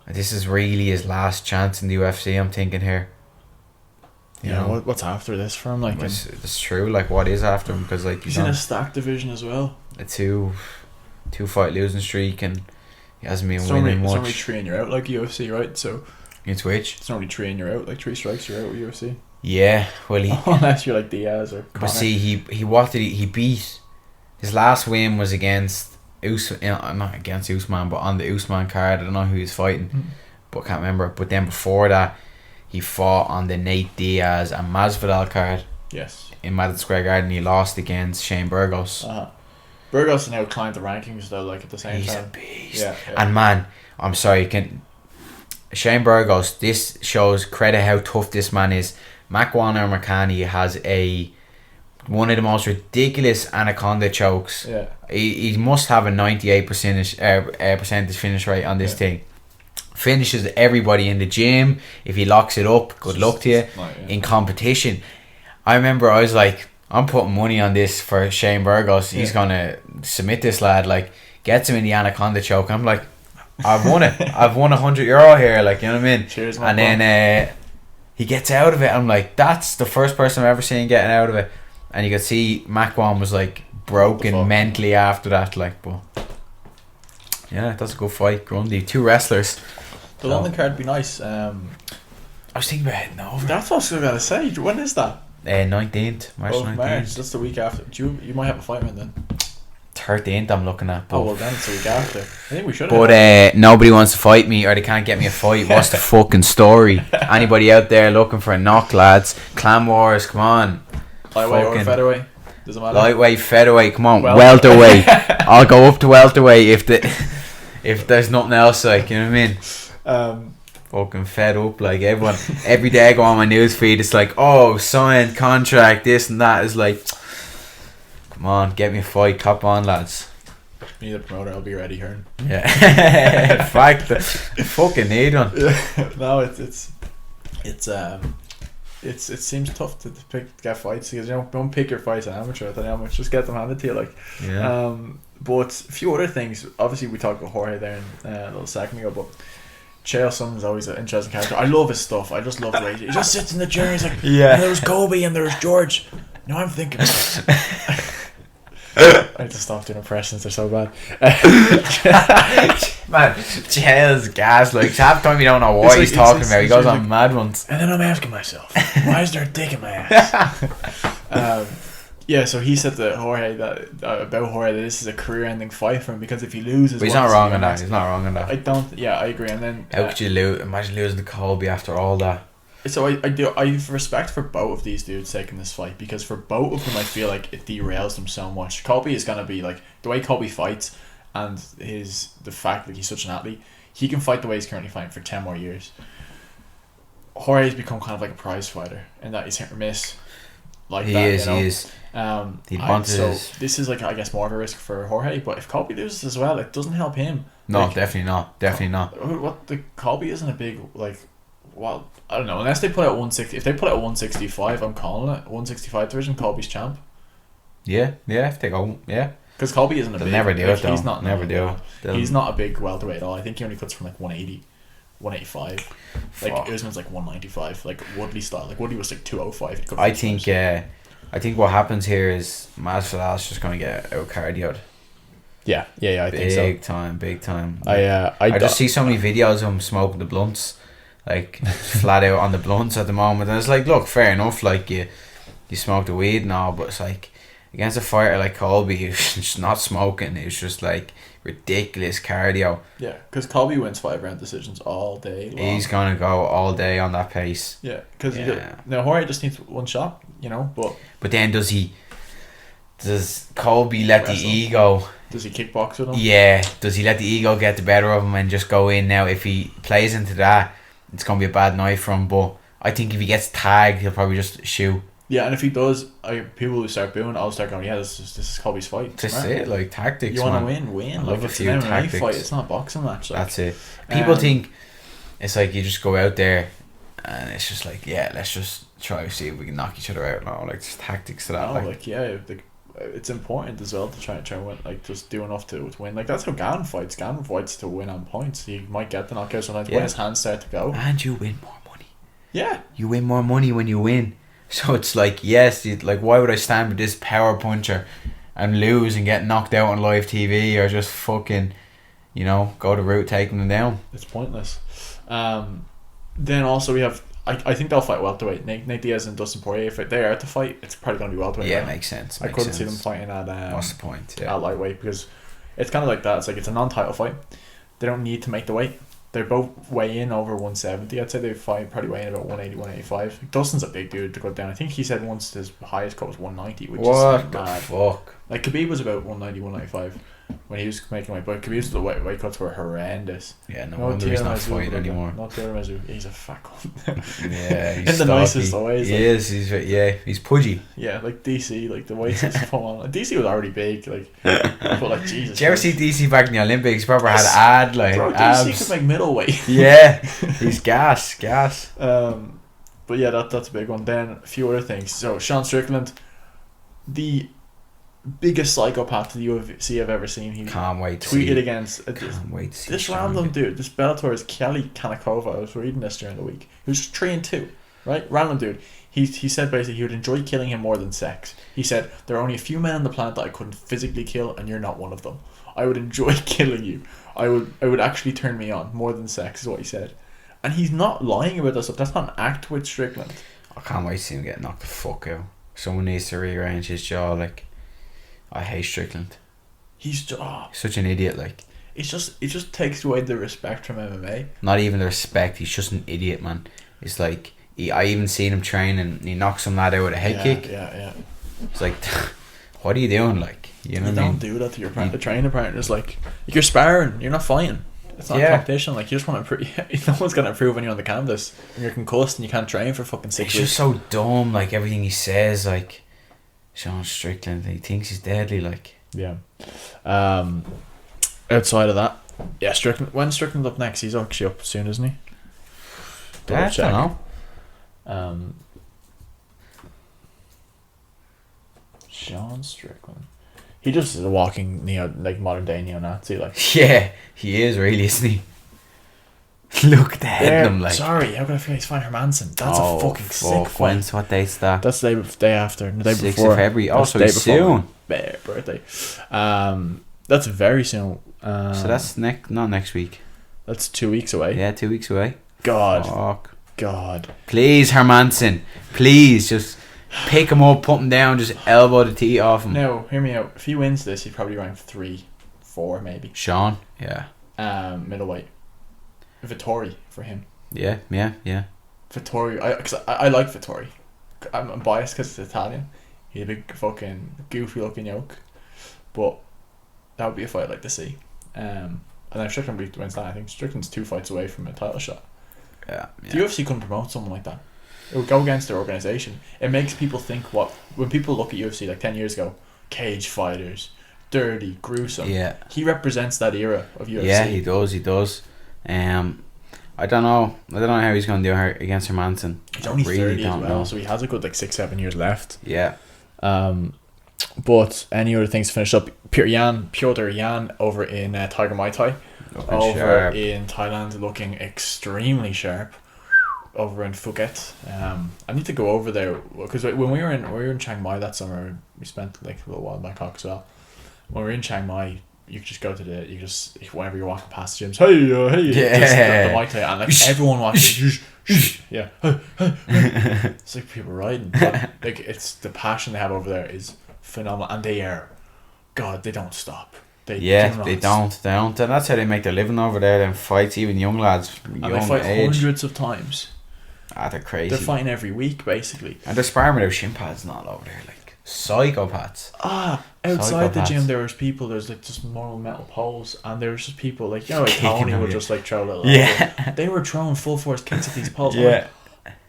This is really his last chance in the UFC. I'm thinking here. You know what's after this for him? Like, it's true. Like, what is after him? Because like he's in a stacked division as well. A two fight losing streak, and he hasn't been winning much. It's only 3 and you're out, like UFC, right? So it's which? It's only 3 and you're out, like 3 strikes you're out with UFC. Yeah, well unless you're like Diaz or. But see, he beat. His last win was against. Not against Usman, but on the Usman card. I don't know who he's fighting, but can't remember. But then before that, he fought on the Nate Diaz and Masvidal card. Yes. In Madison Square Garden, he lost against Shane Burgos. Burgos has now climbed the rankings though. Like at the same time, he's a beast. Yeah. And man, I'm sorry, Shane Burgos. This shows credit how tough this man is. Makwana Makani has one of the most ridiculous anaconda chokes. Yeah. He must have a 98% percentage finish rate on this thing. Finishes everybody in the gym. If he locks it up, good luck to you. In competition, I remember I was like, I'm putting money on this for Shane Burgos. He's gonna submit this lad. Like, gets him in the anaconda choke. I'm like, I've won it. I've won €100 here. Like, you know what I mean? Cheers, and then he gets out of it. I'm like, that's the first person I've ever seen getting out of it. And you could see Makwan was like broken mentally after that, like, but Yeah, that's a good fight. Grundy, 2 wrestlers. The London card would be nice. I was thinking about heading over. That's what I was going to say. When is that? 19th, March 19th. March. That's the week after. You might have a fight in then. 13th I'm looking at. Oh, well then it's the week after. I think we should. But nobody wants to fight me, or they can't get me a fight. What's the fucking story? Anybody out there looking for a knock, lads? Clan Wars, come on. Lightweight or featherweight? Doesn't matter. Lightweight, featherweight, come on. Welterweight. I'll go up to welterweight if there's nothing else, like, you know what I mean? Fucking fed up, like, every day I go on my news feed, it's like, oh, signed contract, this and that. Is like, come on, get me a fight, cop on, lads. You need a promoter, I'll be ready, Hearn. Yeah. In fact, I fucking need one. No, it seems tough to get fights, because don't pick your fights at amateur. At the amateur, just get them handed to you, like. Yeah. But a few other things. Obviously, we talked about Jorge there a little second ago, but Chael Sonn's always an interesting character. I love his stuff. I just love the way he just sits in the chair. He's like, yeah. And there's Kobe and there's George. Now I'm thinking. I have to stop doing impressions. They're so bad. Man, Chael's gas. Like, half the time you don't know what he's talking about. He goes on mad ones. And then I'm asking myself, why is there a dick in my ass? Yeah, so he said to Jorge that this is a career-ending fight for him, because if he loses, but he's not wrong on that. He's not wrong on that. I don't. Yeah, I agree. And then how could you lose? Imagine losing to Colby after all that. So I have respect for both of these dudes taking this fight, because for both of them I feel like it derails them so much. Colby is gonna be like, the way Colby fights and the fact that he's such an athlete, he can fight the way he's currently fighting for 10 more years. Jorge's become kind of like a prize fighter, and that he's hit or miss. Like he is. This is like, I guess, more of a risk for Jorge. But if Colby loses as well, it doesn't help him. No, like, definitely not. What the Colby isn't a big, like, well, I don't know. Unless they put out 160, if they put out 165, I'm calling it 165 division. Colby's champ. Yeah. If they go, yeah. Because Colby isn't a They'll big. never do it though. He's not. Never do it. He's not a big welterweight at all. I think he only cuts from like 180. 185. Like Usman's like 195, like Woodley style. Like Woodley was like 205. I think what happens here is Masvidal's just going to get out cardioed. Yeah, I think so. Big time. I just see so many videos of him smoking the blunts, like flat out on the blunts at the moment, and it's like, look, fair enough, like you smoke the weed and all, but it's like against a fighter like Colby who's just not smoking, it's just like ridiculous cardio. Yeah, because Colby wins 5-round decisions all day long. He's gonna go all day on that pace. Yeah, because now Jorge just needs one shot, but then does Colby let the ego? Does he kickbox with him? Yeah, does he let the ego get the better of him and just go in? Now if he plays into that, it's gonna be a bad night for him. But I think if he gets tagged, he'll probably just shoot. Yeah, and if he does, people who start booing, I'll start going, yeah, this is Colby's fight. That's it, like tactics. You want to win. I love like, a few it's an MMA tactics. fight. It's not a boxing match. Like. That's it. People think it's like you just go out there and it's just like, yeah, let's just try to see if we can knock each other out. No, like there's tactics to that. It's important as well to try and win. Like just do enough to win. Like that's how Gann fights. Gann fights to win on points. He might get the knockout sometimes when his hands start to go. And you win more money. Yeah, you win more money when you win. So it's like, yes, like why would I stand with this power puncher and lose and get knocked out on live TV, or just fucking, go the route taking them down? It's pointless. Then also we have, I think they'll fight welterweight. Nate Diaz and Dustin Poirier, if they are to fight, it's probably going to be welterweight. Yeah, makes sense. I couldn't see them fighting at what's the point? At lightweight, because it's kind of like that. It's like it's a non-title fight. They don't need to make the weight. They're both weigh in over 170. I'd say they fight probably weigh in about 180, 185. Dustin's a big dude to go down. I think he said once his highest cut was 190, which is like mad. Fuck? Like Khabib was about 190, 195 when he was making weight, but Khabib's weight cuts were horrendous. Yeah, no wonder he's not fighting anymore. Not Tiramisu. He's a fat cunt. Yeah, he's in the nicest ways. He is. He's pudgy. Yeah, like DC, like the weight is full on. DC was already big, like, but like Jesus. Did you ever see DC back in the Olympics? He probably had abs. DC could make middleweight. Yeah, he's gas. But yeah, that's a big one. Then a few other things. So Sean Strickland, the biggest psychopath the UFC I've ever seen. He can't wait to tweeted see. against this random dude. This Bellator is Kelly Kanakova. I was reading this during the week. He was 3-2, right? Random dude. He said basically he would enjoy killing him more than sex. He said there are only a few men on the planet that I couldn't physically kill, and you're not one of them. I would enjoy killing you. It would actually turn me on more than sex, is what he said. And he's not lying about that stuff. That's not an act with Strickland. I can't wait to see him get knocked the fuck out. Someone needs to rearrange his jaw. Like, I hate Strickland. He's such an idiot. Like, it just takes away the respect from MMA. Not even the respect. He's just an idiot, man. It's like I even seen him train and he knocks some lad out with a head kick. Yeah. It's like, what are you doing? Like, you know what I mean? Don't do that to your training partner. It's like you're sparring. You're not fighting. It's not a competition. Like, you just want to no one's gonna improve when you're on the canvas and you're concussed and you can't train for fucking 6 weeks. It's just so dumb. Like, everything he says, like Sean Strickland, he thinks he's deadly. Like, yeah. Outside of that, yeah, Strickland. When's Strickland up next? He's actually up soon, isn't he? I don't know. Sean Strickland. He just is a walking modern day neo-Nazi. Like, yeah, he is really, isn't he? Look at the head of him. Like, sorry, how could I forget he's fighting Hermanson? That's a fucking sick fight. What date's that? That's the day after. The day 6th before. of February. Also, it's soon. Birthday. That's very soon. So that's not next week. That's 2 weeks away. Yeah, 2 weeks away. God. Fuck. God. Please, Hermanson. Please, just pick him up, put him down, just elbow the tee off him. No, hear me out. If he wins this, he's probably ranked 3, 4 maybe. Sean? Yeah. Middleweight. Vittori for him. Yeah. Vittori. I like Vittori. I'm biased because it's Italian. He's a big fucking goofy looking yoke. But that would be a fight I'd like to see. And then Strickland wins that. I think Strickland's 2 fights away from a title shot. Yeah. The UFC couldn't promote someone like that. It would go against their organisation. It makes people think when people look at UFC like 10 years ago, cage fighters, dirty, gruesome. Yeah. He represents that era of UFC. Yeah, he does. I don't know how he's going to do against Hermanson. He's only really 30 as well, so he has a good 6-7 years left. Yeah. But any other things to finish up? Piotr Yan over in Tiger Muay Thai. Sharp. In Thailand, looking extremely sharp. Over in Phuket. I need to go over there because when we were in Chiang Mai that summer, we spent like a little while in Bangkok as well. When we were in Chiang Mai, you could just go to whenever you're walking past the gyms, hey, yeah. just the Muay Thai, and like everyone watches. Yeah. It's like people riding. But, like, it's the passion they have over there is phenomenal, and they don't stop. They don't, and that's how they make their living over there. Them fights, even young lads, and they fight hundreds of times. They're crazy. They're fighting every week, basically. And they're sparring without shin pads and all over there, like psychopaths. Outside the gym, there's like just normal metal poles, and there's just people like, like Tony would just like throw little. Yeah. They were throwing full force kicks at these poles. Yeah.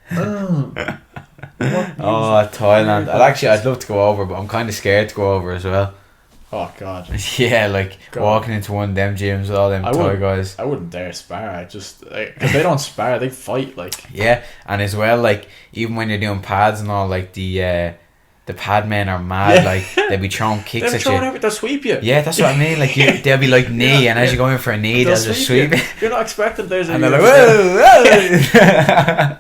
Like, Thailand. I'd love to go over, but I'm kind of scared to go over as well. Oh God. Yeah, like walking into one of them gyms with all them Thai guys. I wouldn't dare spar. I just because they don't spar, they fight like. Yeah, and as well, like even when you're doing pads and all, like the pad men are mad. Yeah. Like they'll be throwing kicks at you. They'll sweep you. Yeah, that's what I mean. Like they'll be like knee, and as you go in for a knee, they'll just sweep you. You're not expecting there's and they're like whoa.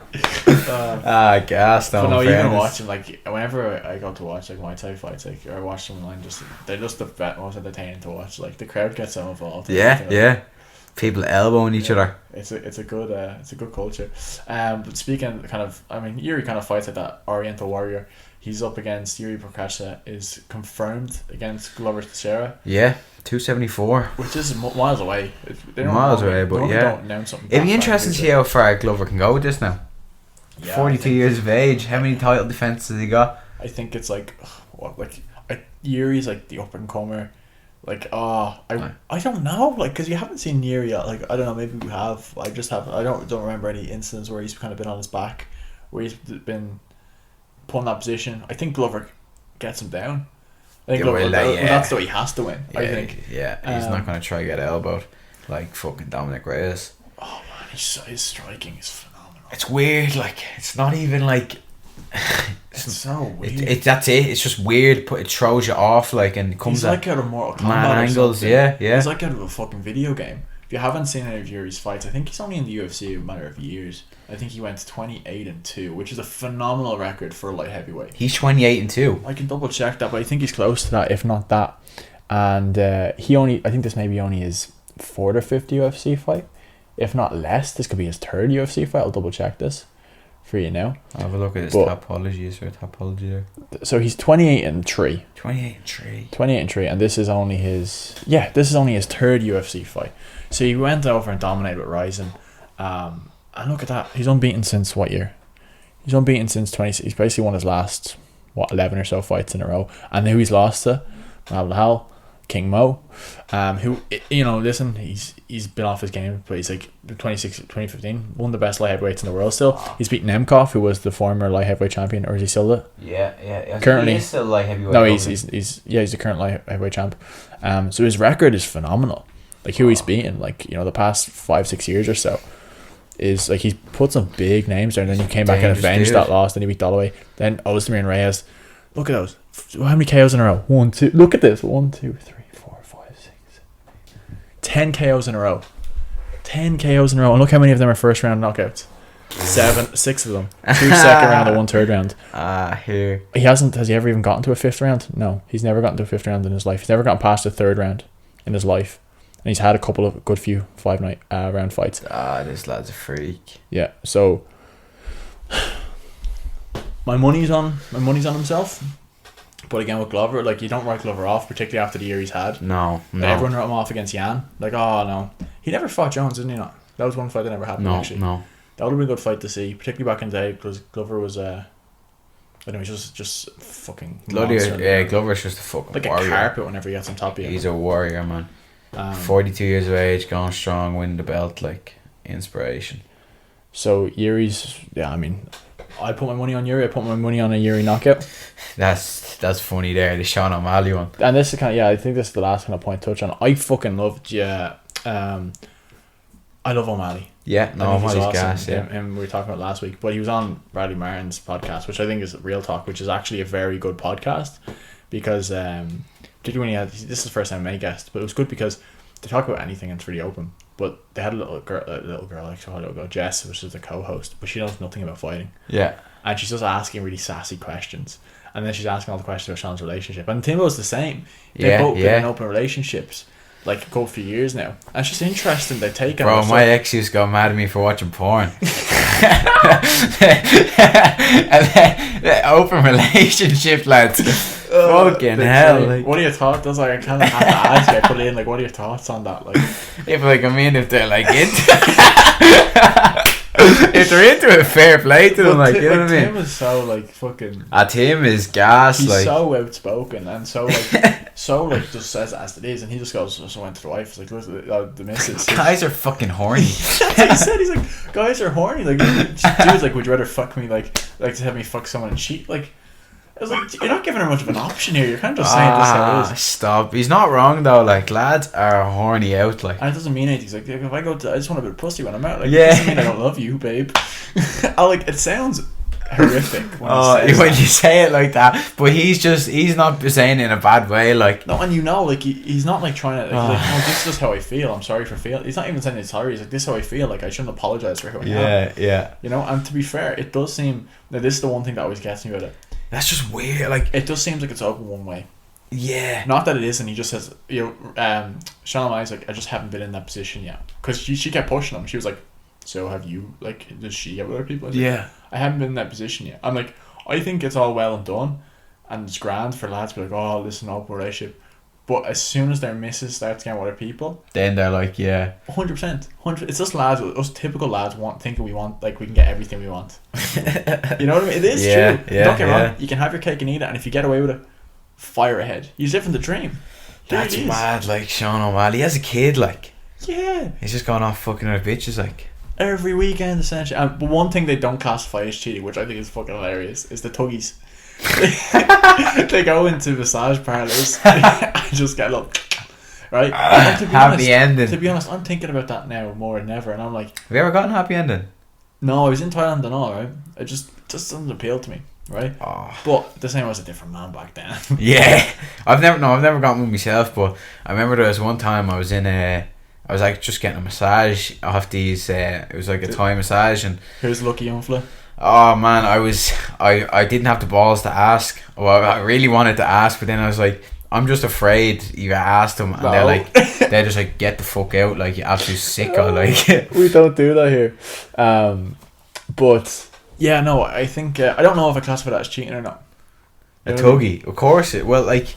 Gas down. But no, even watching like whenever I go to watch like Muay Thai fights, like or watch them online, they're just the most entertaining to watch. Like the crowd gets so involved. Yeah. People elbowing each other. It's a good culture. But speaking kind of, I mean, Yuri kind of fights like that Oriental Warrior. He's up against Yuri Prokacha, is confirmed against Glover Teixeira. Yeah, 274. Which is miles away. Miles away, but yeah. Don't announce something. It'd be interesting to see how far Glover can go with this now. Yeah, 42 years of age. How many title defenses has he got? I think it's like, Yuri's like the up and comer. Like, I don't know, like, because you haven't seen Yuri yet. Like, I don't know, maybe we have. I don't remember any incidents where he's kind of been on his back, where he's been put in that position. I think Glover gets him down. I think that's the way he has to win. Yeah, I think. Yeah, he's not going to try to get elbowed like fucking Dominic Reyes. Oh man, his striking is phenomenal. It's weird, like it's not even like. It's so weird. That's it. It's just weird. It throws you off, like, and it comes he's like out of Mortal Kombat. Man angles, yeah. He's like out of a fucking video game. If you haven't seen any of Yuri's fights, I think he's only in the UFC a matter of years. I think he went 28-2, which is a phenomenal record for a light heavyweight. He's 28-2. I can double check that, but I think he's close to that, if not that. and I think this may be only his 4th or 5th UFC fight, if not less. This could be his 3rd UFC fight. I'll double check this for you now. I'll have a look at his topology. Is there a topology there? So he's 28-3. 28-3. And this is only his 3rd UFC fight. So he went over and dominated with Ryzen. And look at that. He's unbeaten since what year? He's unbeaten since 20. He's basically won his last 11 or so fights in a row. And who he's lost to? Al King Mo, who, listen, he's been off his game, but he's like 2015, one of the best light heavyweights in the world still. He's beaten Nemkov, who was the former light heavyweight champion, or is he still the? Yeah. Currently, he is still light heavyweight. No, he's the current light heavyweight champ. So his record is phenomenal. Like who he's beaten, like the past 5-6 years or so, is like he's put some big names there, and then he came back and avenged that loss. Then he beat Holloway, then Ozdemir and Reyes. Look at those. How many KOs in a row? 1, 2. Look at this. 1, 2, 3, 4, 5, 6, 10 KOs in a row. 10 KOs in a row. And look how many of them are first round knockouts. 6 of them. 2 second round and 1 third round. Here. Has he ever even gotten to a 5th round? No. He's never gotten to a 5th round in his life. He's never gotten past the 3rd round in his life. And he's had a couple of good few 5 round fights. This lad's a freak. Yeah. So my money's on himself. But again, with Glover, like, you don't write Glover off, particularly after the year he's had. No. Everyone wrote him off against Yan. Like, oh no, he never fought Jones, didn't he? Not. That was one fight that never happened. Actually. No. That would have been a good fight to see, particularly back in the day, because Glover was just fucking monster. Yeah, Glover's just a fucking like warrior. A carpet whenever he gets on top of you. He's a warrior, man. 42 years of age, going strong, winning the belt, like inspiration. So Yuri's, I put my money on Yuri. I put my money on a Yuri knockout. That's funny there, the Sean O'Malley one. And this is I think this is the last kind of point to touch on. I fucking loved, I love O'Malley. Yeah, no, O'Malley's awesome. Gas, yeah. Him we were talking about last week, but he was on Bradley Martin's podcast, which I think is Real Talk, which is actually a very good podcast, because particularly when this is the first time I guest, but it was good because they talk about anything and it's really open. But they had a little girl, Jess, which is the co-host, but she knows nothing about fighting. Yeah. And she's just asking really sassy questions. And then she's asking all the questions about Sean's relationship. And Timbo's the same. They've both been in open relationships, like, a good few years now. And it's just interesting they take it. Bro, my ex used to go mad at me for watching porn. Open relationship, lads. Fucking hell. Like, what are your thoughts? That's like, I kind of have to ask you. I put in, like, what are your thoughts on that? Like, if they're like into if they're into it, fair play to them, like, you know what I mean? Tim is so, like, fucking... Tim is gas, he's like... so outspoken and so, like, just says it as it is, and he just goes, so went to the wife, he's like, the missus... Guys are fucking horny. That's what he said, he's like, guys are horny, like, dude's like, would you rather fuck me, like to have me fuck someone and cheat, like... I was like, you're not giving her much of an option here. You're kind of just saying this how it is. Stop. He's not wrong though. Like, lads are horny out. Like, and it doesn't mean anything. He's like, if I go to, I just want a bit of pussy when I'm out. Like, yeah. It doesn't mean I don't love you, babe. It sounds horrific when you say it like that. But he's not saying it in a bad way. Like, no, and like he's not like trying to. Like, no, this is just how I feel. I'm sorry for feeling. He's not even saying he's sorry. He's like, this is how I feel. Like, I shouldn't apologize for who I am. Yeah. And to be fair, it does seem. Now, this is the one thing that always gets me with it. That's just weird. Like, it does seem like it's open one way. Yeah. Not that it isn't. He just says, Sean O'Malley's like, I just haven't been in that position yet. Because she kept pushing him. She was like, so have you? Like, does she have other people? Yeah. I haven't been in that position yet. I'm like, I think it's all well and done, and it's grand for lads to be like, oh, this is an open relationship. But as soon as their missus starts getting with other people, then they're like, yeah, 100%. It's just lads, us typical lads thinking we want, like, we can get everything we want. You know what I mean? It is true. Don't get wrong. You can have your cake and eat it, and if you get away with it, fire ahead. You're living the dream. That's mad. Like, Sean O'Malley as a kid, like, yeah, he's just gone off fucking other bitches, like, every weekend essentially. But one thing they don't classify as cheating, which I think is fucking hilarious, is the Tuggies. They go into massage parlours and just get right. Happy ending. To be honest, I'm thinking about that now more than ever, and I'm like, have you ever gotten happy ending? No, I was in Thailand and all, right? It just doesn't appeal to me, right? But the same, I was a different man back then. Yeah, I've never gotten one myself, but I remember there was one time I was like just getting a massage off these. It was like a Thai massage, and here's lucky young fella. Oh man, I didn't have the balls to ask. Well, I really wanted to ask, but then I was like, I'm just afraid you asked them and they're just like, get the fuck out, like, you absolute sicko, like. We don't do that here. But yeah, no, I think I don't know if I classify that as cheating or not. A tuggy, of course it. Well, like,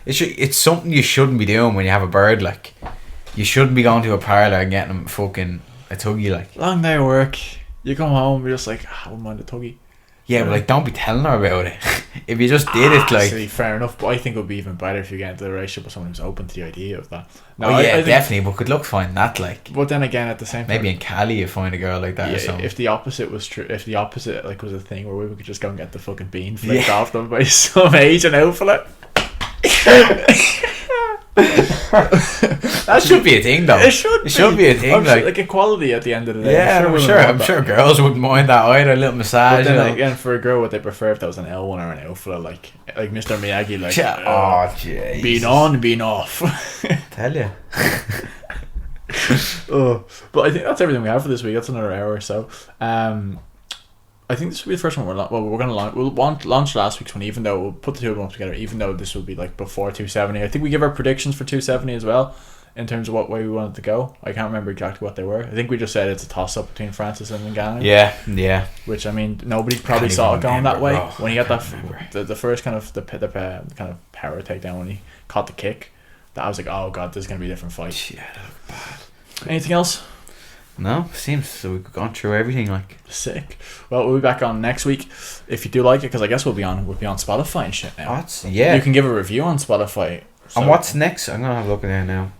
it's something you shouldn't be doing when you have a bird. Like, you shouldn't be going to a parlour and getting them fucking a tuggy. Like, long day of work, you come home, you're just like, I wouldn't mind a tuggy. Yeah, but like, don't be telling her about it. If you just did it, like, see, fair enough. But I think it would be even better if you get into a relationship with someone who's open to the idea of that. No, I think, definitely. But good luck finding that, like. But then again, at the same time, maybe in Cali you find a girl like that or something. If the opposite was true, if the opposite like was a thing where we could just go and get the fucking bean flicked off them by some Asian outfit. That should be a thing, though. It should be a thing, like equality at the end of the day. Yeah, I'm sure girls wouldn't mind that either. A little massage. But then again, for a girl, would they prefer if that was an L one or an outfit, like Mr. Miyagi, like jeez, being on, being off. Tell you. But I think that's everything we have for this week. That's another hour or so. I think this will be the first one we're going to launch. We'll launch last week's one, even though we'll put the two of them up together, even though this will be like before 270. I think we give our predictions for 270 as well, in terms of what way we wanted to go. I can't remember exactly what they were. I think we just said it's a toss-up between Francis and Ngannou. Yeah. Which, I mean, nobody probably saw it going that way. When he had that the first kind of the kind of power takedown when he caught the kick, that I was like, oh god, this is going to be a different fight. Yeah, that looked bad. Anything else? No, seems so we've gone through everything, like. Sick. Well, we'll be back on next week if you do like it, because I guess we'll be on Spotify and shit now. You can give a review on Spotify. So. And what's next? I'm gonna have a look at it now.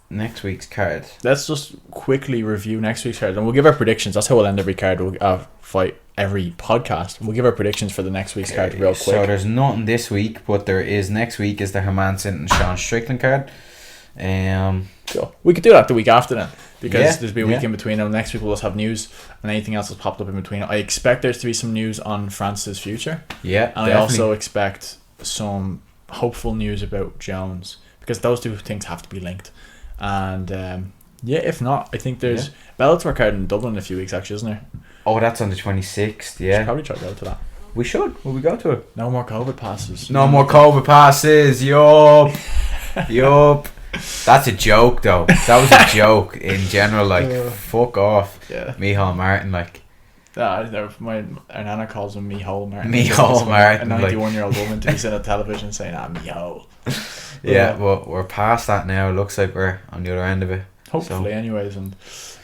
Next week's card. Let's just quickly review next week's card, and we'll give our predictions. That's how we'll end every card. We'll fight every podcast. We'll give our predictions for the next week's card real quick. So there's nothing this week, but there is next week is the Hermanson and Sean Strickland card. Cool. We could do that the week after then, because there's been a week in between them. Next week we'll just have news and anything else that's popped up in between. I expect there to be some news on France's future. Yeah, and definitely. I also expect some hopeful news about Jones, because those two things have to be linked. And if not, I think there's Bellator card in Dublin in a few weeks, actually, isn't there? Oh, that's on the 26th. Yeah, should probably try to go to that. We should. Will we go to it? No more COVID passes. No more COVID passes. Yup. That's a joke, though. That was a joke in general. Like, fuck off. Yeah. Micheál Martin, like. Our nana calls him Micheál Martin. Micheál Martin. A 91-year-old woman to be sitting on television saying, Micheál. Yeah, well, we're past that now. It looks like we're on the other end of it. Hopefully, anyways. And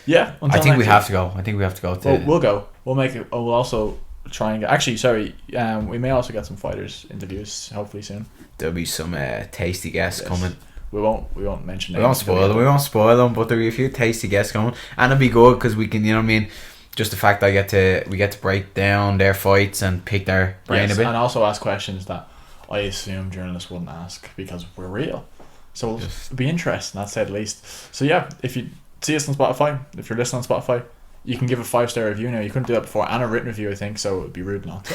yeah. I think we have to go. To. We'll go. We'll make it. We'll also try and get. Actually, sorry. We may also get some fighters interviews hopefully soon. There'll be some tasty guests coming. We won't mention names. We won't spoil them, but there'll be a few tasty guests coming, and it'll be good because we can, you know what I mean. Just the fact that we get to break down their fights and pick their brain a bit, and also ask questions that I assume journalists wouldn't ask because we're real. So it'll be interesting, that's at least. So yeah, if you see us on Spotify, if you're listening on Spotify, you can give a 5-star review now. You couldn't do that before, and a written review, I think, so it would be rude not to.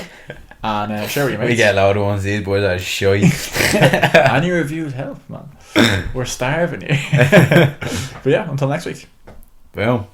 And share with your mates. We get a lot of ones. These boys are shy. Any reviews help, man. We're starving here. But yeah, until next week. Boom.